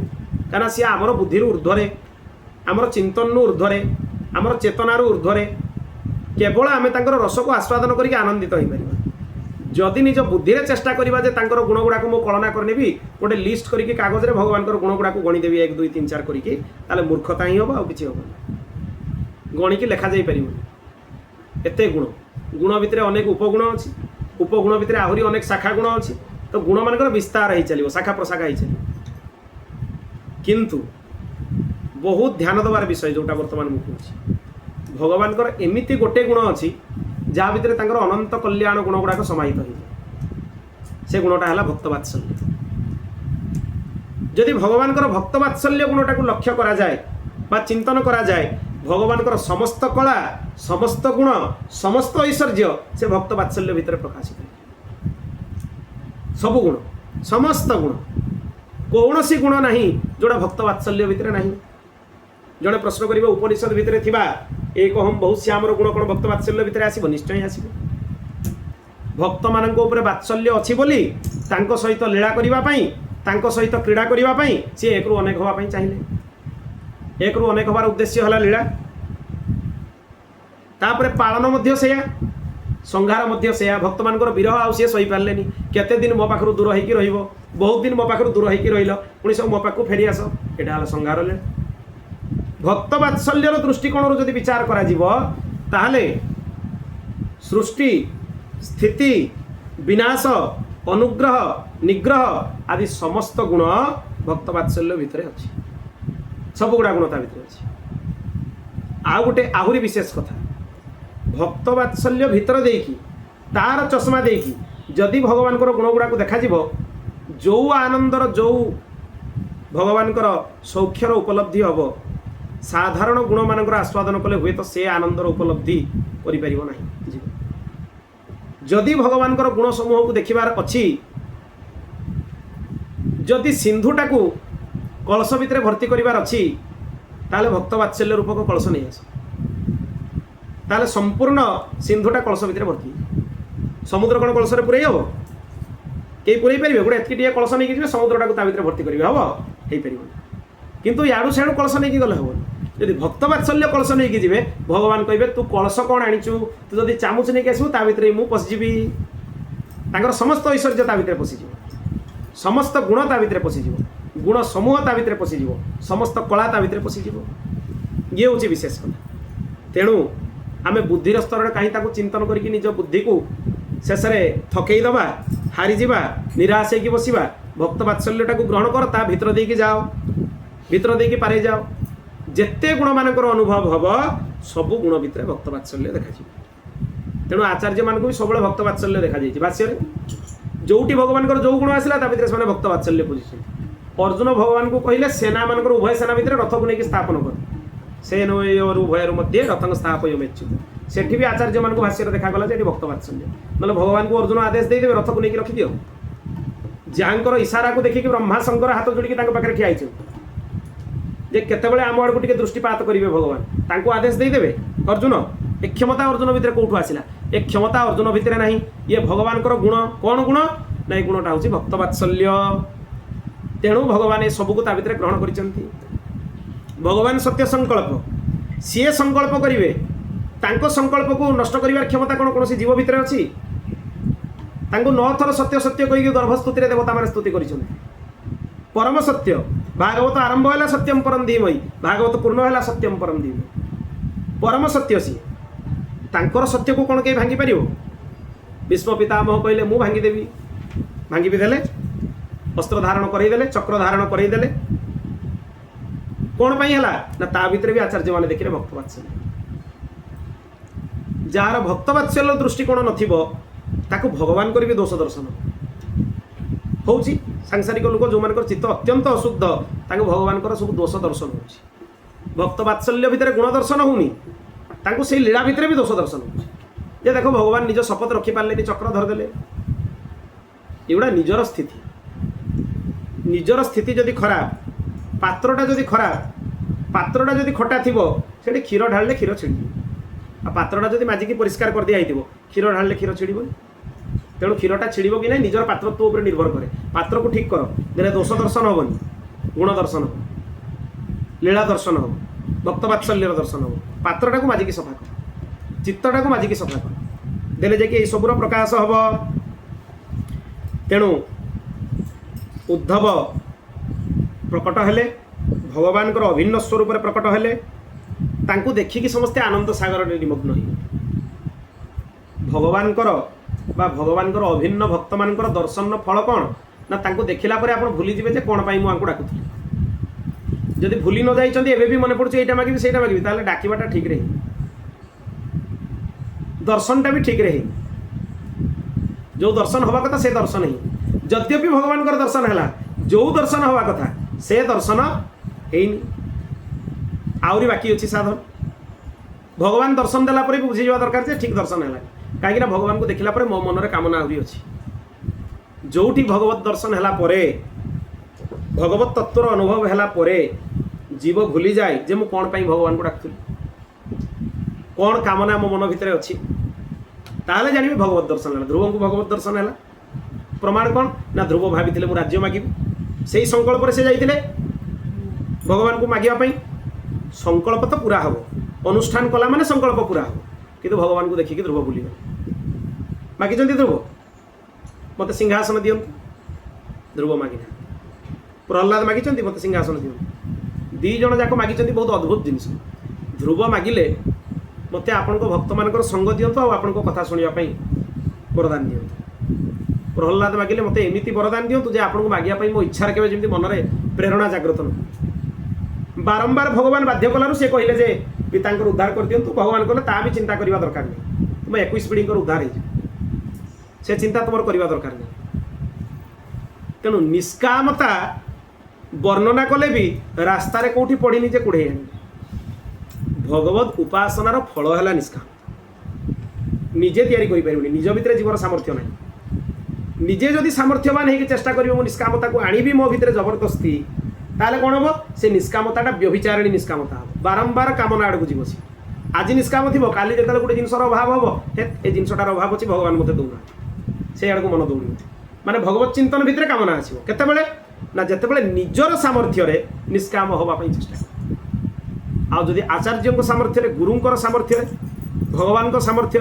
काना से हमर बुद्धिर ऊर्ध्वरे, हमर चिंतन ऊर्ध्वरे, हमर चेतनार ऊर्ध्वरे, केवल आमे तांकर रस को आस्वादन करिके आनंदित होई परिबा। जदि निज बुद्धि रे चेष्टा करिबा जे तांकर गुण गुड़ाक मो कलना करनेबी, गोटे लिस्ट करिके कागज रे भगवान गुण गुड़ाक गणी देबी 1 2 3 4 करिके, ताले मूर्खता ही होबा आ किछि होबा। गणी के लेखा जाई परिबो। एते गुण, गुण भितर अनेक उपगुण अछि, उपगुण भितर आहुरी अनेक शाखा गुण अछि, तो गुण मानकर विस्तार ही चलिबो, शाखा प्रशाखा ही चलिबो। किंतु बहुत ध्यान देवार विषय जोटा वर्तमान मु कहूछि, भगवान एमिति गोटे गुण अछि जहाँ भितर अनंत कल्याण गुण गुड़ाक समाहित हो से गुणटा है भक्त बात्सल्य। जदि भगवान भक्त बात्सल्य गुणटा को लक्ष्य करा जाए बा चिंतन करा जाए भगवान समस्त कला समस्त गुण समस्त ऐश्वर्य से भक्त बात्सल्य भितर प्रकाशित है। सब गुण समस्त गुण कौन सी गुण नहीं जोड़ा भक्त बात्सल्य भितर नहीं। जड़े प्रश्न करिबो उपनिषद भितर थिबा एक हम बहुत श्यामर गुण कौन भक्त बात्सल्य भितर आसीबो निश्चय आसीबो। भक्त मानक ऊपर बात्सल्य अच्छी बोली तांको सहित लीला करिबा पई तांको सहित क्रीड़ा करिबा पई से एक रु अनेक होबा पई चाहिए। एक रु अनेक होबार उद्देश्य हला लीला तापरे पालन मध्य सेया संहार मध्य सेया। भक्त मानकर विरह आउ सी सही पारलेनी केते दिन मो पाखरु दूर होइकी रहिबो बहुत दिन मो पाखरु दूर होइकी रहिलो पुणी सब मो पाखु फेरी आस एटा हला संहार लीला। भक्त बात्सल्यर दृष्टिकोण जदि विचार करा जीवो ताहले सृष्टि स्थिति विनाश अनुग्रह निग्रह आदि समस्त गुण भक्त बात्सल्य भितर अच्छी सब गुड़ा गुण भितर अच्छी। आ गोटे आहुरी विशेष कथा भक्त बात्सल्य भितर देकी तार चश्मा देकी जदि भगवान गुण गुड़ा देखा जो आनंदर जो भगवान सौख्यर उपलब्धि हम साधारण गुण मानकर आस्वादन कले हुए तो से आनंदर उपलब्धि करिपारिबो नाही। जदि भगवान गुण समूह को देखिबार अच्छी जदि सिंधुटा को कलश भितर भर्ती करिबार अच्छी ताले भक्त बात्सल्य रूपक कलश नहीं आस ताले संपूर्ण सिंधुटा कलश भितर भर्ती समुद्र कौन कलश पुरई हम कई पुरई पारे गोटे एतकी कलश नहीं जी समुद्रटा को भितर भर्ती करेंगे हम हो पार किंतु याडू सियाडू कलश नहीं गले हम यदि भक्त बात्सल्य कलश नहीं जी भगवान कहे तू कलश कौन आनीचु तू जब चामच नहीं आसबू ता भितर मु पशिजी समस्त ऐश्वर्य ता भितर पशिज समस्त गुण ता भितर पशिज गुण समूह ता भितर पशिज समस्त कला ता भितर पशिज ये हूँ विशेष कथा। तेणु आम बुद्धिर स्तर कहीं चिंतन करके निज बुद्धि को शेष में थकईदबा हारीजा निराश होगी बसवा भक्त बात्सल्यटा को ग्रहण कर ता भितर देकी जाओ भितर देकी पारे जाओ जेते गुण मानकर अनुभव हम सबु गुण भितर भक्त बात्सल्य देखा। तेणु आचार्य मान भी सब भक्त बात्सल्य देखा भाष्य जोटी भगवान जो गुण आसला से भक्त बात्सल्य पूजी। अर्जुन भगवान को कहले सेना मान उभय सेना भितर रथ को लेकिन स्थापन कर से उभयर मध्य रथन स्थापय मेच्युत सेठी भी आचार्य मान भाष्य देखागला भक्त बात्सल्य ना भगवान को अर्जुन आदेश देदेवे रथ को लेकिन रखिदियो जहाँकर इशारा को देखिए ब्रह्मा शंकर हाथ जोड़िकी पाखे ठिया जे केतबेले आम आड़ को टिके दृष्टिपात करेंगे भगवान तांको आदेश देदेवे अर्जुन ए क्षमता अर्जुन भितर कौटू आसला ए क्षमता अर्जुन भितर नहीं ये भगवान गुण कौन गुण ना ये गुणटा हूँ भक्त बात्सल्य। तेणु भगवान ये सबको ता भितर ग्रहण करिसेंती। भगवान सत्य संकल्प सी संकल्प करेंगे तांको संकल्प को नष्ट करिवार क्षमता कौन कौन जीव भितर अच्छी तांको 9 थर सत्य सत्य कहीकि गर्भस्तुति देवता मैंने स्तुति कर परम सत्य भागवत आरंभ है सत्यम परम धीमहि भागवत पूर्ण है सत्यम परम धीमहि परम सत्य सी तांकर सत्य को कौन कहीं भांगी पार भीष्म पितामह कहले मु भांगीदेवी भांगी भी देले अस्त्र धारण करईदेले चक्र धारण करईदेले कौन पाई है ना ता भितर भी आचार्य मैंने देखिए भक्त बात्सल्य जार भक्त बात्सल्य दृष्टिकोण नथिबो ताको भगवान कर भी दोष दर्शन होउची सांसारिक लोक जो मान चित्त अत्यंत अशुद्ध ताको भगवान सब दोष दर्शन होउची भक्त बात्सल्य भितर गुण दर्शन होउनी ताको से लीला भितर भी दोष दर्शन होउची जे देखो भगवान निज शपथ रखी पारले चक्र धरदेले एगुड़ा निजर स्थिति जदि खराब पात्रटा जदि खराब पात्रटा जदि खटा थी से क्षीर ढाले क्षीर छिड़ी आ पात्रटा जदि माजिकी परिष्कार कर दिया क्षीर ढाले क्षीर छिड़ब तेणु क्षीरटा छिड़ब कि नहीं निजर पात्रत्व उपर निर्भर करे पात्र को ठीक कर देने दोष दर्शन हेनी गुण दर्शन हम लीला दर्शन हम भक्त बात्सल्य दर्शन हम पात्रटा को माजिकी सफा कर चित्तटा को माजिकी सफा कर देले जाकि सबुर प्रकाश हम। तेणु उद्धव प्रकट हेले भगवान अभिन्न स्वरूप प्रकट हेले तांकु देखिकी समस्ते आनंद सागर निमग्न भगवान भगवान अभिन्न भक्त मान दर्शन फल कौन ना तांकु देखिला परे आपण भूली जिवे जे कोन पाई मु आंकु डाकुथि जदि भूली न जाइछन्ती एबे भी मन पड़ुछ एटा मागिबी सेटा मागिबी ताले डाकिबाटा ठीक रही दर्शनटा भी ठीक रहे जो दर्शन हवा कथा से दर्शन ही यद्यपि भगवान दर्शन है जो दर्शन हवा कथा से दर्शन है आहरी बाकी अच्छी साधन भगवान दर्शन देला पर भी बुझी जावा दरकार जे ठीक दर्शन है कहीं भगवान को देखला पर मो मन रे कामना आहरी अच्छी जोठी भगवत दर्शन है भगवत तत्वर अनुभव है जीव भूली जाए जे मु कौन पाई भगवान को डाकुली कौन कामना मो मन भितर अच्छी ताहले जानिबे भगवत दर्शन है ध्रुव को भगवत दर्शन है प्रमाण कौन ना ध्रुव भाभी मु राज्य मागिबी से संकल्प से जाइए भगवान को मागिबा संकल्प तो पूरा हम अनुष्ठान कला माने संकल्प पूरा हम किंतु भगवान को देखिए ध्रुव भूली मागी ध्रुव मत सिंहासन दियंतु ध्रुव मागिना प्रहलाद मागी मत सिंहासन दियंतु दी जन जाक मागी बहुत अद्भुत जिनिस ध्रुव मागिले मत आपण भक्त मान संग दियंतु आपण कथा शुणापी वरदान दियंतु प्रहलाद मागिले मत एमती वरदान दियंतु जे आपको मागिया मो इच्छा के जमी मन में प्रेरणा जागृत न बारंबार भगवान बाध्य कलु से कहले जे पिता उद्धार कर दियंतु भगवान कहले ता भी चिंता करने दरकार नहीं तुम 21 पीढ़ी उद्धार से चिंता तुम करने दरकार नहीं तेणु निष्कामता वर्णना कले भी रास्तार कौटी पड़नी जे कुड़े भगवत उपासनार फल है निष्काम निजे तैयारी करें निज भितर जीवन सामर्थ्य ना निजे जदि सामर्थ्यवान होकर चेष्टा कर निष्कामता को आनी मो भितर जबरदस्ती ताले कौन हम से निष्कामता व्यभिचारिणी निष्कामता हम बारंबार कामना आड़ को जीव सी आज निष्काम थी काली जो गोटे जिनसर अभाव हम ए जिनटार अभाव अच्छी भगवान मत दौना से आड़ को मन दौड़ माने भगवत चिंतन भितर कामना आसो केतेबेले ना जेतेबेले निजर सामर्थ्य निष्काम होगापी चेष्टा आदि आचार्य सामर्थ्य गुरुंर सामर्थ्य भगवान सामर्थ्य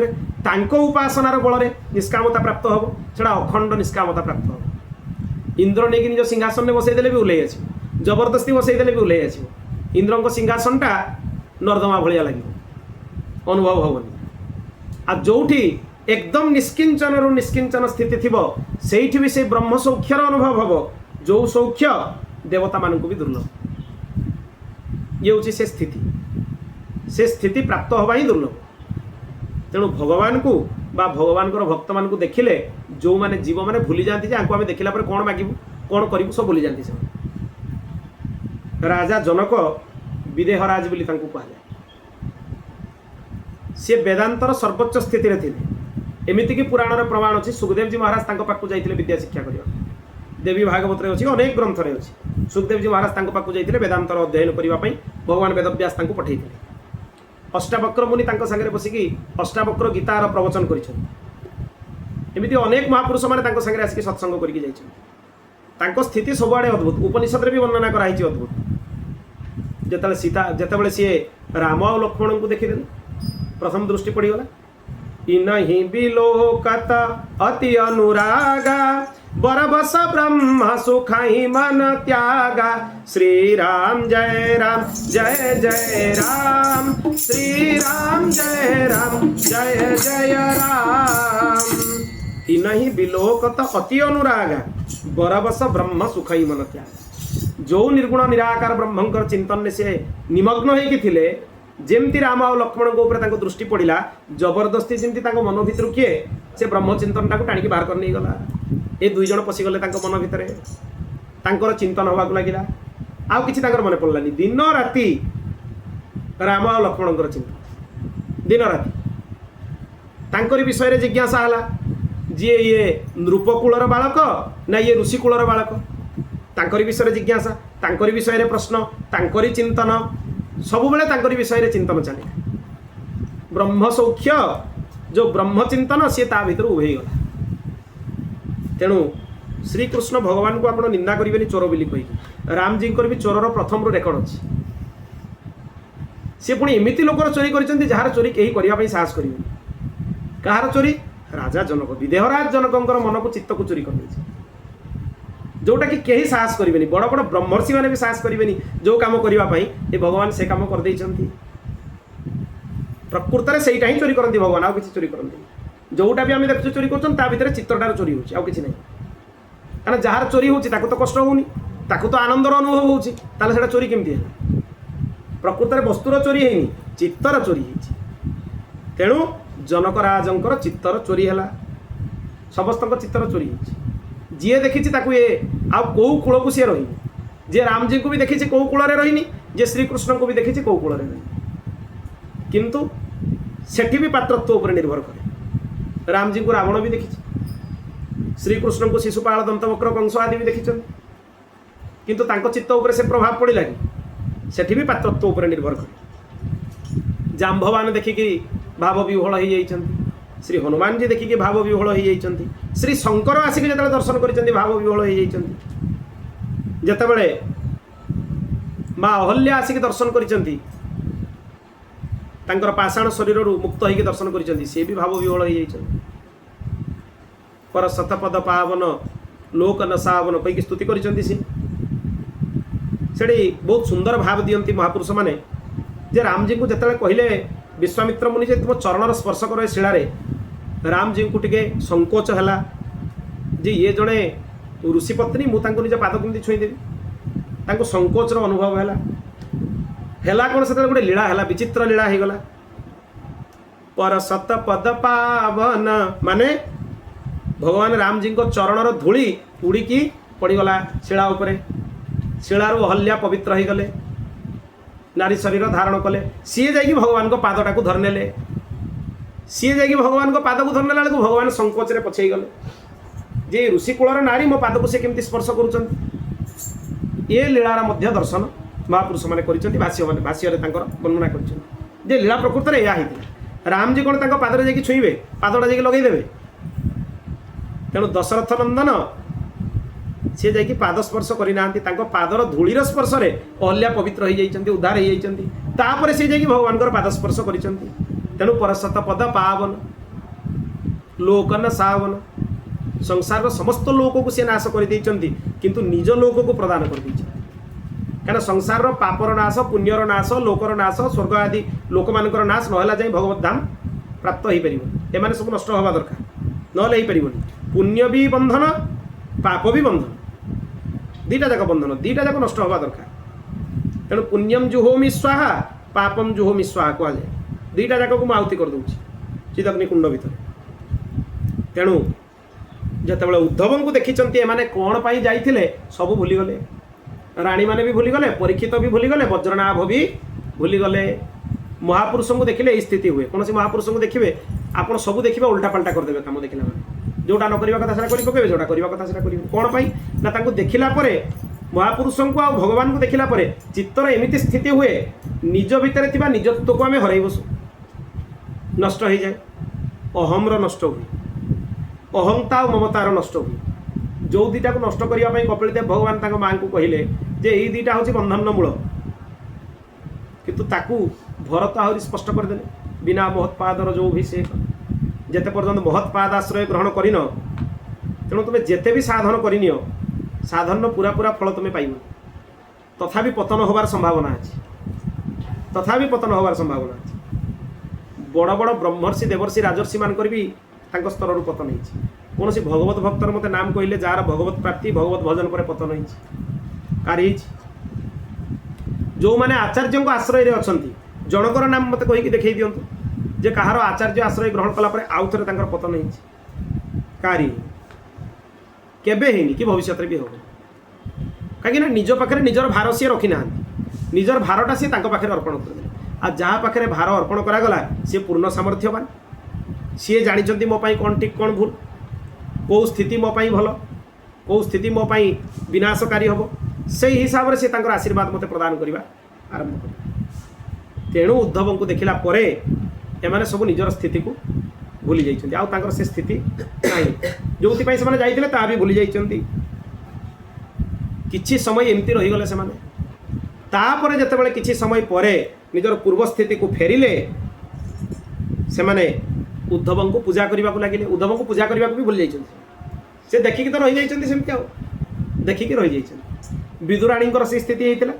उपासनार बल निष्कामता प्राप्त हम से अखंड निष्कामता प्राप्त हम इंद्र नहीं निज सिंहासन में बसईदे भी ओल्लै आस जबरदस्ती बसईदे भी ओल्लै आस इंद्र सिंहासनटा नर्दमा भाया लगे अनुभव हेनी आ जोठी एकदम निष्किंचन रु निष्किंचन स्थिति थी से भी से ब्रह्म सौख्यर अनुभव हम जो सौख्य देवता मानक भी दुर्लभ ये हूँ से स्थिति प्राप्त हवा ही दुर्लभ तेणु भगवान को बा भगवान भक्त मान देखिले जो माने जीव माने भूली जाती आम देखला कौन मागिबू कौन करूँ सब भूली जाती से राजा जनक विदेहराज बोली कहुए सी वेदांतर सर्वोच्च स्थिति रे थे एमती कि पुराण प्रमाण अच्छी सुखदेव जी महाराज पाक जाते विद्या शिक्षा करने देवी भागवत अच्छी अनेक ग्रंथ अच्छी सुखदेव जी महाराज पाक जाते वेदांतर अध्ययन करने भगवान वेदव्यास पठे अष्टावक्र मुनि सागर बसिकी अष्टावक्र गीतार प्रवचन करमती अनेक महापुरुष मैंने सागर आसिक सत्संग करके स्थिति सबुआड़े अद्भुत उपनिषद भी वर्णना कराई अद्भुत जिते सीता जितेबाला सी राम और लक्ष्मण को देखीदे प्रथम दृष्टि पड़गला इनहि बिलोकत अति अनुरागा बरबस ब्रह्म सुखाई मन त्यागा श्री राम जय राम श्री राम जय जय राम इनहि बिलोकत अति अनुरागा बरबस ब्रह्म सुखाई मन त्यागा जो निर्गुण निराकार ब्रह्मंकर चिंतन से निमग्न होइकी थिले जेमती राम और लक्ष्मण को दृष्टि पड़ा जबरदस्ती जमी मन भर किए से ब्रह्म चिंतन टाक टाणी बाहर कर नहीं गला ये दुई जन पशिगले मन भितर चिंतन हवा लगे आउ कि मन पड़ानी दिन राति राम और लक्ष्मण चिंतन दिन राति विषय जिज्ञासा है जी ये नृपकूलर बालक ना ये ऋषिकूलर बालक तांकरी विषय जिज्ञासा तांकरी विषय प्रश्न तांकरी चिंतन सबुबले विषय चिंतन चले ब्रह्म सौख्य जो ब्रह्म चिंतन सी ता भीतर उभे गला तेणु श्रीकृष्ण भगवान को आप निंदा करेंगे चोर बोली कही राम जी भी चोरर प्रथम रेकर्ड अच्छी सी पुणी एमती लोकर चोरी कर जार चोरी कहीं करने साहस करेंगे कहार चोरी राजा जनक विदेहराज जनक मन को चित्त को चोरी कर जोटा कि कहीं साहस करेंगे बड़ बड़ ब्रह्मर्षि मैंने भी साहस करेंगे जो काम करने ये भगवान से काम कर प्रकृत में सहीटा ही चोरी करती भगवान आउ कि चोरी करते जोटा भी आम देखु चोरी कर चित्रटार चोरी हो कि नहीं क्या जार चोरी हो तो कष्ट होनी तो आनंदर अनुभव होता चोरी केमती है प्रकृत में वस्तुर चोरी है चित्तर चोरी है तेणु जनक राजंकर चित्तर चोरी है, समस्त चित्तर चोरी जी देखी ताकू ये आउ कौ कूल को सी रही जी राम जी को भी देखी कौ कूल रही जे श्रीकृष्ण को भी देखी कौ कूल रही किंतु सेठी भी पात्रत्व उपर निर्भर करे। राम जी को रावण भी देखी, श्रीकृष्ण को शिशुपाल दंतवक्र कंस आदि भी देखी किंतु तांको चित्त उपर से प्रभाव पड़ा कि सेठी भी पात्रत्व उपर निर्भर करे। जाम्भवान देखिकी भाव विह्वल हो जाइछन्ति, श्री हनुमान जी देखिकी भाव विह्वल हो जाइछन्ति, श्री शंकर आसिक जो दर्शन कर भाव विह्वल हो जाइछन्ति, जेतेबेले माँ अहल्या आसिक दर्शन कर पाषाण शरीर मुक्त होकर दर्शन कर सी भी भाव विह्वल हो जाइछन्ति। पर शतपद पावन लोक नसावन कहीकि स्तुति कर बहुत सुंदर भाव दियंती महापुरुष माने जे राम जी को जिते कहले विश्वामित्र मुनि जे तुम चरणर स्पर्श कर शिला राम जी को टिके संकोच है जे ये जड़े ऋषिपत्नी मुझे निज पाद केमती छुईदेवी संकोचर अनुभव है कौन से गोटे लीला है विचित्र लीला हो गला। पर शतपद पावन माने भगवान राम जी को चरणर धूली उड़ीकी पड़गला शिला उपरे, शिलारू अहल्या पवित्र हो गले, नारी शरीर धारण कले, सी जाकि भगवान को पादटा को धरने, सी जाकि भगवान को पाद को धरने बेलू भगवान संकोच में पछे गले जे ऋषिकूलर नारी मो पाद को से केमती स्पर्श कर। ये लीलार मध्य दर्शन महापुरुष मैंने भाष्य वर्णना कर लीला प्रकृत में यह राम जी कौन पादरे जाकि छुईबे पादटा जाकि लगेदेवे। तेणु दशरथ नंदन सी जाकि पाद स्पर्श करना पादर धूलीर स्पर्श में अहल्या पवित्र हो जाइछन्ति, उद्धार हो जाइछन्ति, तापर सी जाकि भगवान पाद स्पर्श करिछन्ति। तेणु परशत पद पावन लोकन सावन संसार समस्त लोक को सी नाश कर देइछन्ति किंतु निज लोक को प्रदान कर देइछन्ति। कहीं संसार पापर नाश पुण्यर नाश लोकर नाश स्वर्ग आदि लोक मानकर नाश नहला जाए भगवत धाम प्राप्त हो पार। एम सब नष्ट हवा दरकार नहले हो पार। पुण्य भी बंधन पाप भी बंधन, दीटा जाक बंधन, दीटा जाक नष्ट हवा दरकार। तेणु पुण्यम जुहोमि स्वाहा पापम जुहोमि स्वाहा कहुए, दीटा जाक को आहुति कर दूँ चिदग्नि कुंड भितर। तेणु जितेबाला उद्धव को देखी एमाने कौन पाई जाइथिले सब भूलीगले, राणी माने भी भूलीगले, परीक्षित भी भूलीगले, वज्रनाभ भी भूलीगले। महापुरुष को देखिले यही स्थिति हुए। कौन से महापुरुष को देखिए आप सब देखिए उल्टा पाल्टा करदे काम देखला मैंने जोटा न करवा कथा से कर जोटा करवा कथा से कर कौन पाई ना देखला महापुरुष को आ भगवान को देखला चित्तर एमती स्थिति हुए निज भितर थिबा निजत्व को आम हरई बसु, नष्ट हो जाए, अहम्र नष्ट हुए, अहंता और ममतार नष्ट हुए। जो दीटा को नष्ट करने कपिल देव भगवान माँ को कहले जे यही दीटा हूँ बंधन मूल, किंतु ताकू भरत आहरी स्पष्ट करदे बिना महत्पादर जो अभिषेक जेते पर्यंत महत्पाद आश्रय ग्रहण करिन तेणु तुम्हें जेते भी साधन करनी साधन पूरा पूरा फल तुम्हें पाइब, तथापि पतन होबार संभावना अच्छी, तथापि पतन होबार संभावना अच्छी। बड़ बड़ ब्रह्मर्षि देवर्षि राजर्षि मानकर भी तांको स्तर पतन होती। कौन सी भगवत भक्तर मत नाम कहले जार भगवत प्राप्ति भगवत भजन पर पतन होती कारी। जो मैंने आचार्य आश्रय अच्छा जनकर नाम मत कहीकि देखई दिंतु जे कहार आचार्य आश्रय ग्रहण कला आउ थे पतन होती कारी केबे हेनी कि भविष्य भी हो कहीं निज पाखे निजर भार सी रखी ना निजर भारटा सी पाखे अर्पण करदे आ जहाँ पाखे भार अर्पण करागला सी पूर्ण सामर्थ्यवान, सी जानते मो कौन ठीक कौन भूल, कौ स्थिति मो भल कौ स्थिति मो विनाशकारी हम से हिसाब से आशीर्वाद मत प्रदान करने आरंभ कर। तेणु उद्धव को देखला परे एमाने सब निजर स्थिति को भूली जाइछन्ति, आउ तांकर से स्थिति नहीं जो से जाइथिले ता भी भूली जाइछन्ति। किछि समय एमती रहीगले से तापर जेतेबेले किछि समय परे निजर पूर्व स्थिति को फेरिले से माने उद्धव को पूजा करने को लगे। उद्धव को पूजा करने को भी भूली जाइछन्ति, से देखिकी तो रही जाइछन्ति सेमती आउ देखिकी रही जाइछन्ति। विदुराणी से स्थिति होइतिला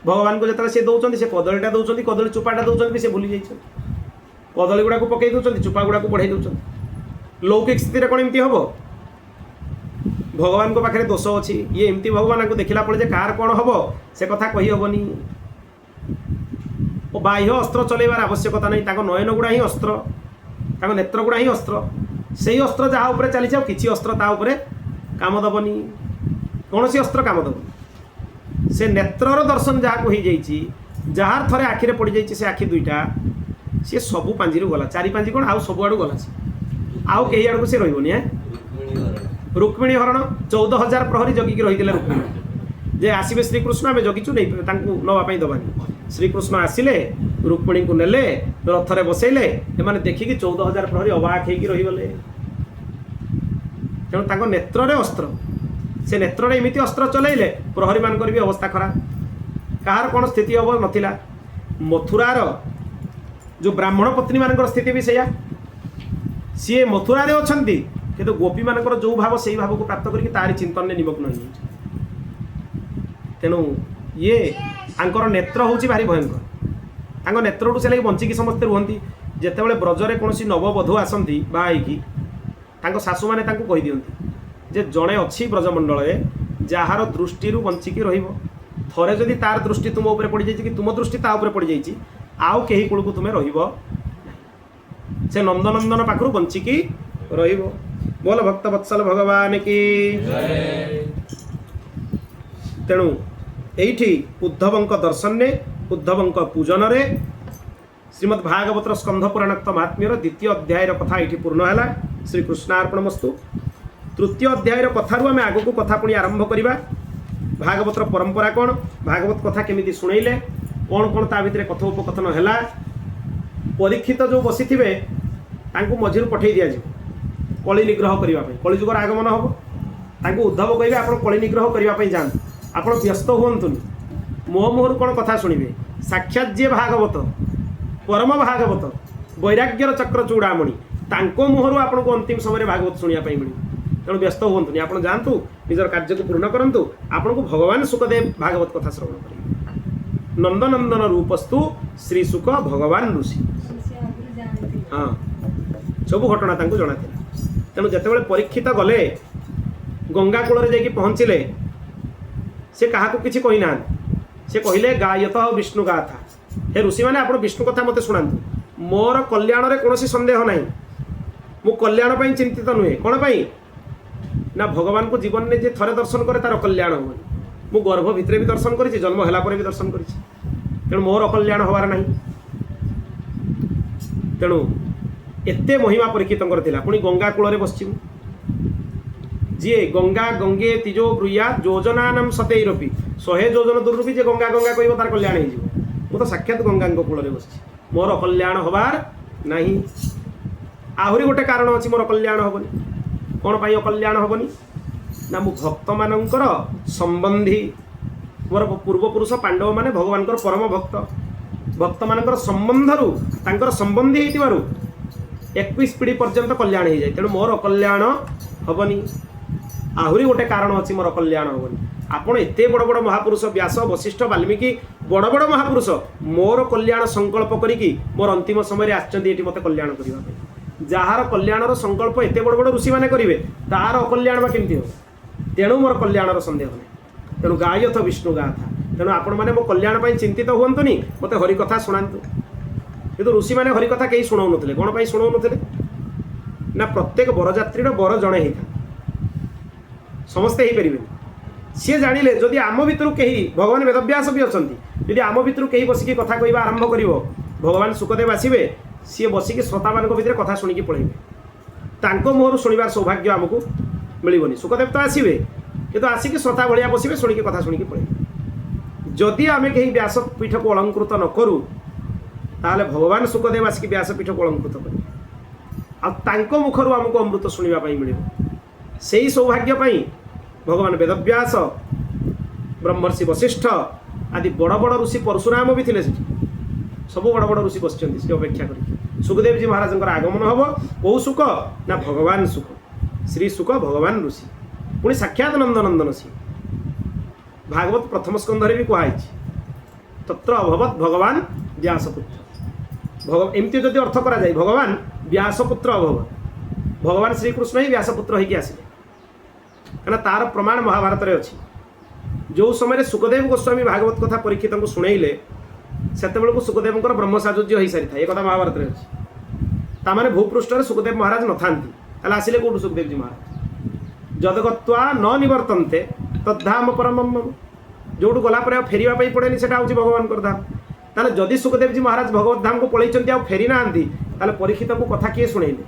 भगवान को जिते दौरान से कदलीटा दौरान कदली चुपाटा दौरान से भूली जाइछन्ति, कदली गुड़ा को पकई दौरान चुपा गुड़ा को बढ़ाई दौरान। लौकिक स्थिति कौन एमती हम भगवान को पाखे दोष अच्छी ये एमती भगवान को देखला पड़े कार कौन हम से कथा कही हेनी। बाह्य अस्त्र चलैबार आवश्यकता नहीं, नयन गुड़ा ही अस्त्र नेत्रगुड़ा ही अस्त्र से अस्त्र जहाँ उपर चली किसी अस्त्र ता उपरे काम दबनी कौन सी अस्त्र काम दबनी से नेत्रर दर्शन जहाँ को जार थरे आखिरे पड़ जाइए से आखि दुईटा सी सबू पांजी गला चारि पांजी कौन आउ सब आड़ गला आउ कई आड़ को सी रही रुक्मिणी हरण 14,000 प्रहरी जगिकी रही रुक्मिणी जे आसवे श्रीकृष्ण आम जगिचु नहीं नापी दबानी श्रीकृष्ण आसिले रुक्मिणी को नेले रथरे बसैले एमाने देखिकी 14,000 प्रहरी अबाक होगी रहीगले तेणु नेत्र अस्त्र से नेत्र एमती अस्त्र चलैले प्रहरी मान भी अवस्था खराब कहार कौन स्थिति हम नाला मथुरार जो ब्राह्मण पत्नी मान स्थिति भी सैया सी मथुरा अच्छा किंतु गोपी मान जो भाव से भाव को प्राप्त करके तारी चिंतन में निमग्न हो तेणु ये आंकर नेत्र हूँ भारी भयंकर नेत्रटू से लगे बंचिकी समस्ते रुहति जितेबाला ब्रजरे कौन नवबधू आसती बाहकी शाशु मैंने कही दिखती जे जड़े अच्छी ब्रजमंडल जार दृष्टि बंचिकी रे जदि तार दृष्टि तुम ऊपर पड़ जाए कि तुम दृष्टि ता ऊपर पड़ जाए आउ कहीं कूल को तुम्हें से नंदनंदन पाखु बंचिकी बोल भक्त वत्सल भगवान की तेणु एठी उद्धवंक दर्शन ने उद्धवंक पूजन रे श्रीमद् भागवतर स्कंध पुराणोक्त महात्म्यर द्वितीय अध्याय कथा ये पूर्ण है श्रीकृष्णार्पणमस्तु तृतीय अध्याय कथारू आम आगू कथा पुणी आरंभ करवा भागवतर परंपरा कौन भागवत कथा केमिति शुणेले कौन कौन ता भितर कथोपकथन है परीक्षित जो बसी थे मझिर पठे दि जाए कली निग्रह करने कलिजुगर आगमन हम तांको उद्धव कहे आप कली निग्रह करने जाते आप व्यस्त हुंतुनि मो मुहर कौन कथा शुणे साक्षात जे भागवत परम भागवत वैराग्यर चक्र चूड़ामणि तांको मुहर आपको अंतिम समय भागवत शुणापी मिले तेणु व्यस्त हुंतुनि आप जातु निजर कार्य को पूर्ण करूँ आपन को भगवान सुखदेव भागवत कथा श्रवण करेंगे नंदनंदन रूपस्तु श्री सुख भगवान ऋषि हाँ सब घटना जना तेणु जिते परीक्षित गले गंगा कूल जा पहुँचले से क्या किसी कही ना से कहले गायत विष्णु गाथा हे ऋषि मैंने आप विष्णु कथा मत शुणु मोर कल्याण रे कौन सन्देह ना मु कल्याण चिंतित नुहे कौन पाई ना भगवान को जीवन में जे थरे दर्शन करे तार कल्याण हम मु गर्भ भितर भी दर्शन करी जन्म होला पर भी दर्शन करी तेणु मोर कल्याण हबार ना तेणु एते महिमा परीक्षित पुणी गंगा कूल बस जी गंगा गंगे तिजो ब्रुया योजनानाम सतैरपी 100 योजन दूर भी जे गंगा गंगा कह तार कल्याण हो तो साक्षात गंगा कूल बस मोर कल्याण हबार नहीं आहरी गोटे कारण अच्छी मोर कल्याण हेनी कौन पाई अकल्याण हेनी ना मु भक्त मानकर संबंधी मोर पूर्वपुरुष पांडव माने भगवान परम भक्त भक्त मानकर संबंधरू तांकर संबंधी होइतिबारु 21 पीढ़ी पर्यंत कल्याण हो जाए तेणु मोर अकल्याण हेनी आहरी गोटे कारण अच्छी मोर कल्याण हेनी आपण एते बड़ बड़ महापुरुष व्यास वशिष्ठ वाल्मीकि बड़ बड़ महापुरुष मोर कल्याण संकल्प करिकी मोर अंतिम समय आछंती मते कल्याण करबा जार कल्याणर संकल्प एते बड़ बड़ ऋषि माने करिवे तार अकल्याण बा केमती हो तेणु मोर कल्याणर संदेह नहीं तेणु गायथ विष्णु गाथा तेणु आपण माने मो कल्याण चिंतित हुंतुनी मते हरि कथा शुणांतु किंतु ऋषि माने हरि कथा कहीं शुणाउ नथिले कोन पई शुणाउ नथिले ना प्रत्येक बरजात्रीर बर जणे हेता समस्ते ही परिबे सी जानिले जदि आम भितर कहीं भगवान वेदव्यास भी अछंती यदि आम भितर कहीं बसिकी कथा कहवा आरंभ करिवो भगवान सुखदेव आसिबे सी बसिकी श्रोता मान भितर कथा शुणिकी पळेबे मुहर शुणिबार सौभाग्य आमको मिलबनी सुखदेव तो आसबे किंतु आसिकी श्रोता भाया बसबे शुणिकी कथा शुणिकी पळेबे जदि आम कहीं व्यासपीठ को अलंकृत न करूँ ताहले भगवान सुखदेव आसिकी व्यासपीठ को अलंकृत करेंगे मुखर आमको अमृत शुणापी मिले से ही सौभाग्य भगवान वेदव्यास ब्रह्मर्षि वशिष्ठ आदि बड़ बड़ ऋषि परशुराम भी थे सब बड़ बड़ ऋषि बस अपेक्षा कर सुखदेव जी महाराज आगमन हम कौ सुख ना भगवान सुख श्री सुख भगवान ऋषि पुणी साक्षात नंदनंदन सी भागवत प्रथम स्कंधरे भी कहुई तत्र अभवत भगवान व्यासपुत्र एमती जदि अर्थ करा जाए भगवान व्यासपुत्र अभवत भगवान श्रीकृष्ण ही व्यासपुत्र होगी आसिले कहना तार प्रमाण महाभारत रे अच्छी जो समय सुखदेव गोस्वामी भागवत कथा परीक्षित को शुणेले से सुखदेव ब्रह्मसाजुज्य हो सारी था एक महाभारत रे अच्छी तामाने भूपृष्ठ सुखदेव महाराज नथांती आसिले कौटू सुखदेव जी महाराज जदगत्वा न निवर्तन्ते तद्धाम परम जोटू गलापर फेरिया पड़ेनि से भगवान धाम ताले जदि सुखदेव जी महाराज भगवत धाम को पलैंती आ फेरी ना परीक्षित को कथा किए शुणेले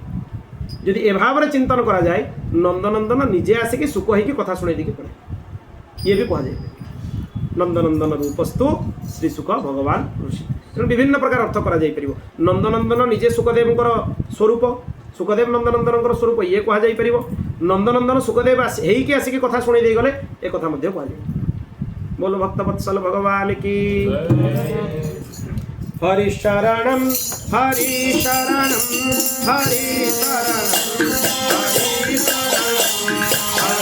जदि ए भाव में चिंतन करा जाए नंदनंदन निजे आसिक सुख होगी कथा शुणे देकी पड़े ये भी कहुए नंदनंदन रूपस्तु श्री सुख भगवान ऋषि तेणु विभिन्न प्रकार अर्थ करा जाई परिबो नंदनंदन निजे सुखदेव स्वरूप सुखदेव नंदनंदन स्वरूप ये कहुपर नंदनंदन सुखदेव होगी आसिक कथा शुणे दे गले एक कथा मध्य कहुए बोलो भक्तवत्सल भगवान की हरि शरणम हरि शरणम हरि शरणम हरि शरणम हरि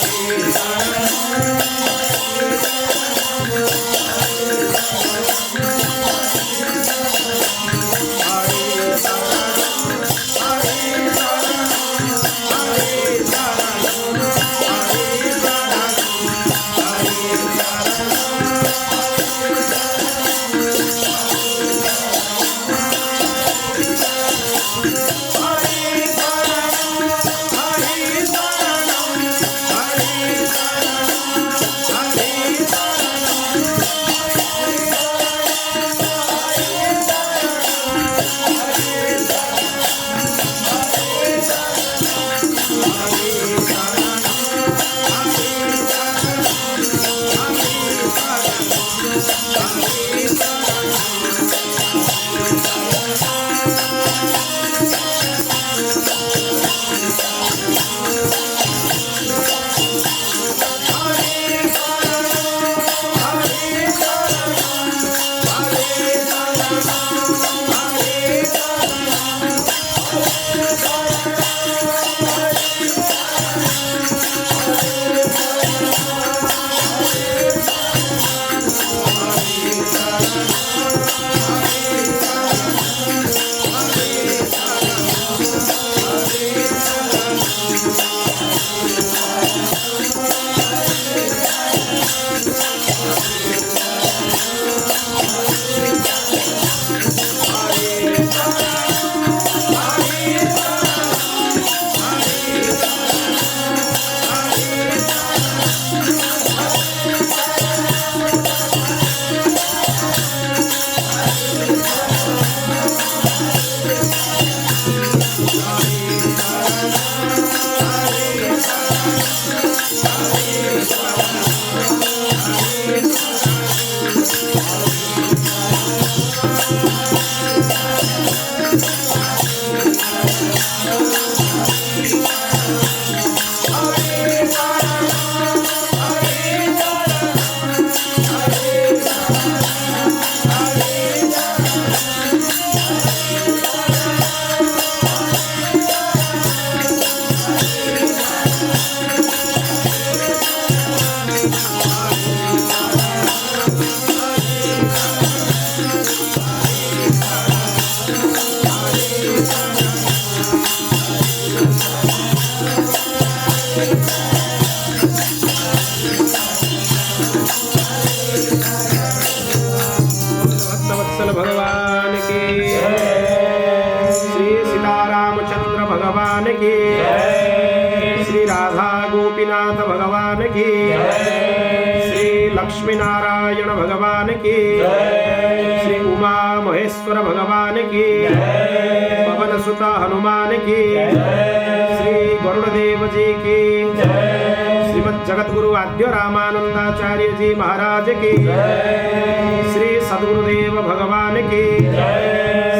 गोपीनाथ भगवान की, श्री लक्ष्मी नारायण भगवान की, श्री उमा महेश्वर भगवान की, पवन सुत हनुमान की, श्री गरुड़देव जी की, श्रीमद जगतगुरु आद्य रामानंदाचार्य जी महाराज की, श्री सद्गुरुदेव भगवान की,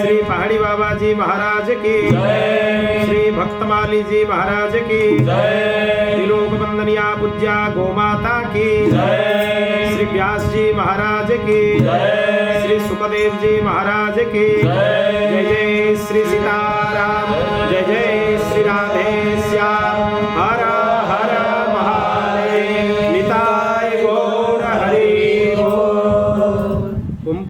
श्री पहाड़ी बाबा जी महाराज की, श्री भक्तमाली जी महाराज की, त्रिलोक वंदनिया पूज्या गोमाता की, श्री व्यास जी महाराज की, श्री सुखदेव जी महाराज की, जय जय श्री सीता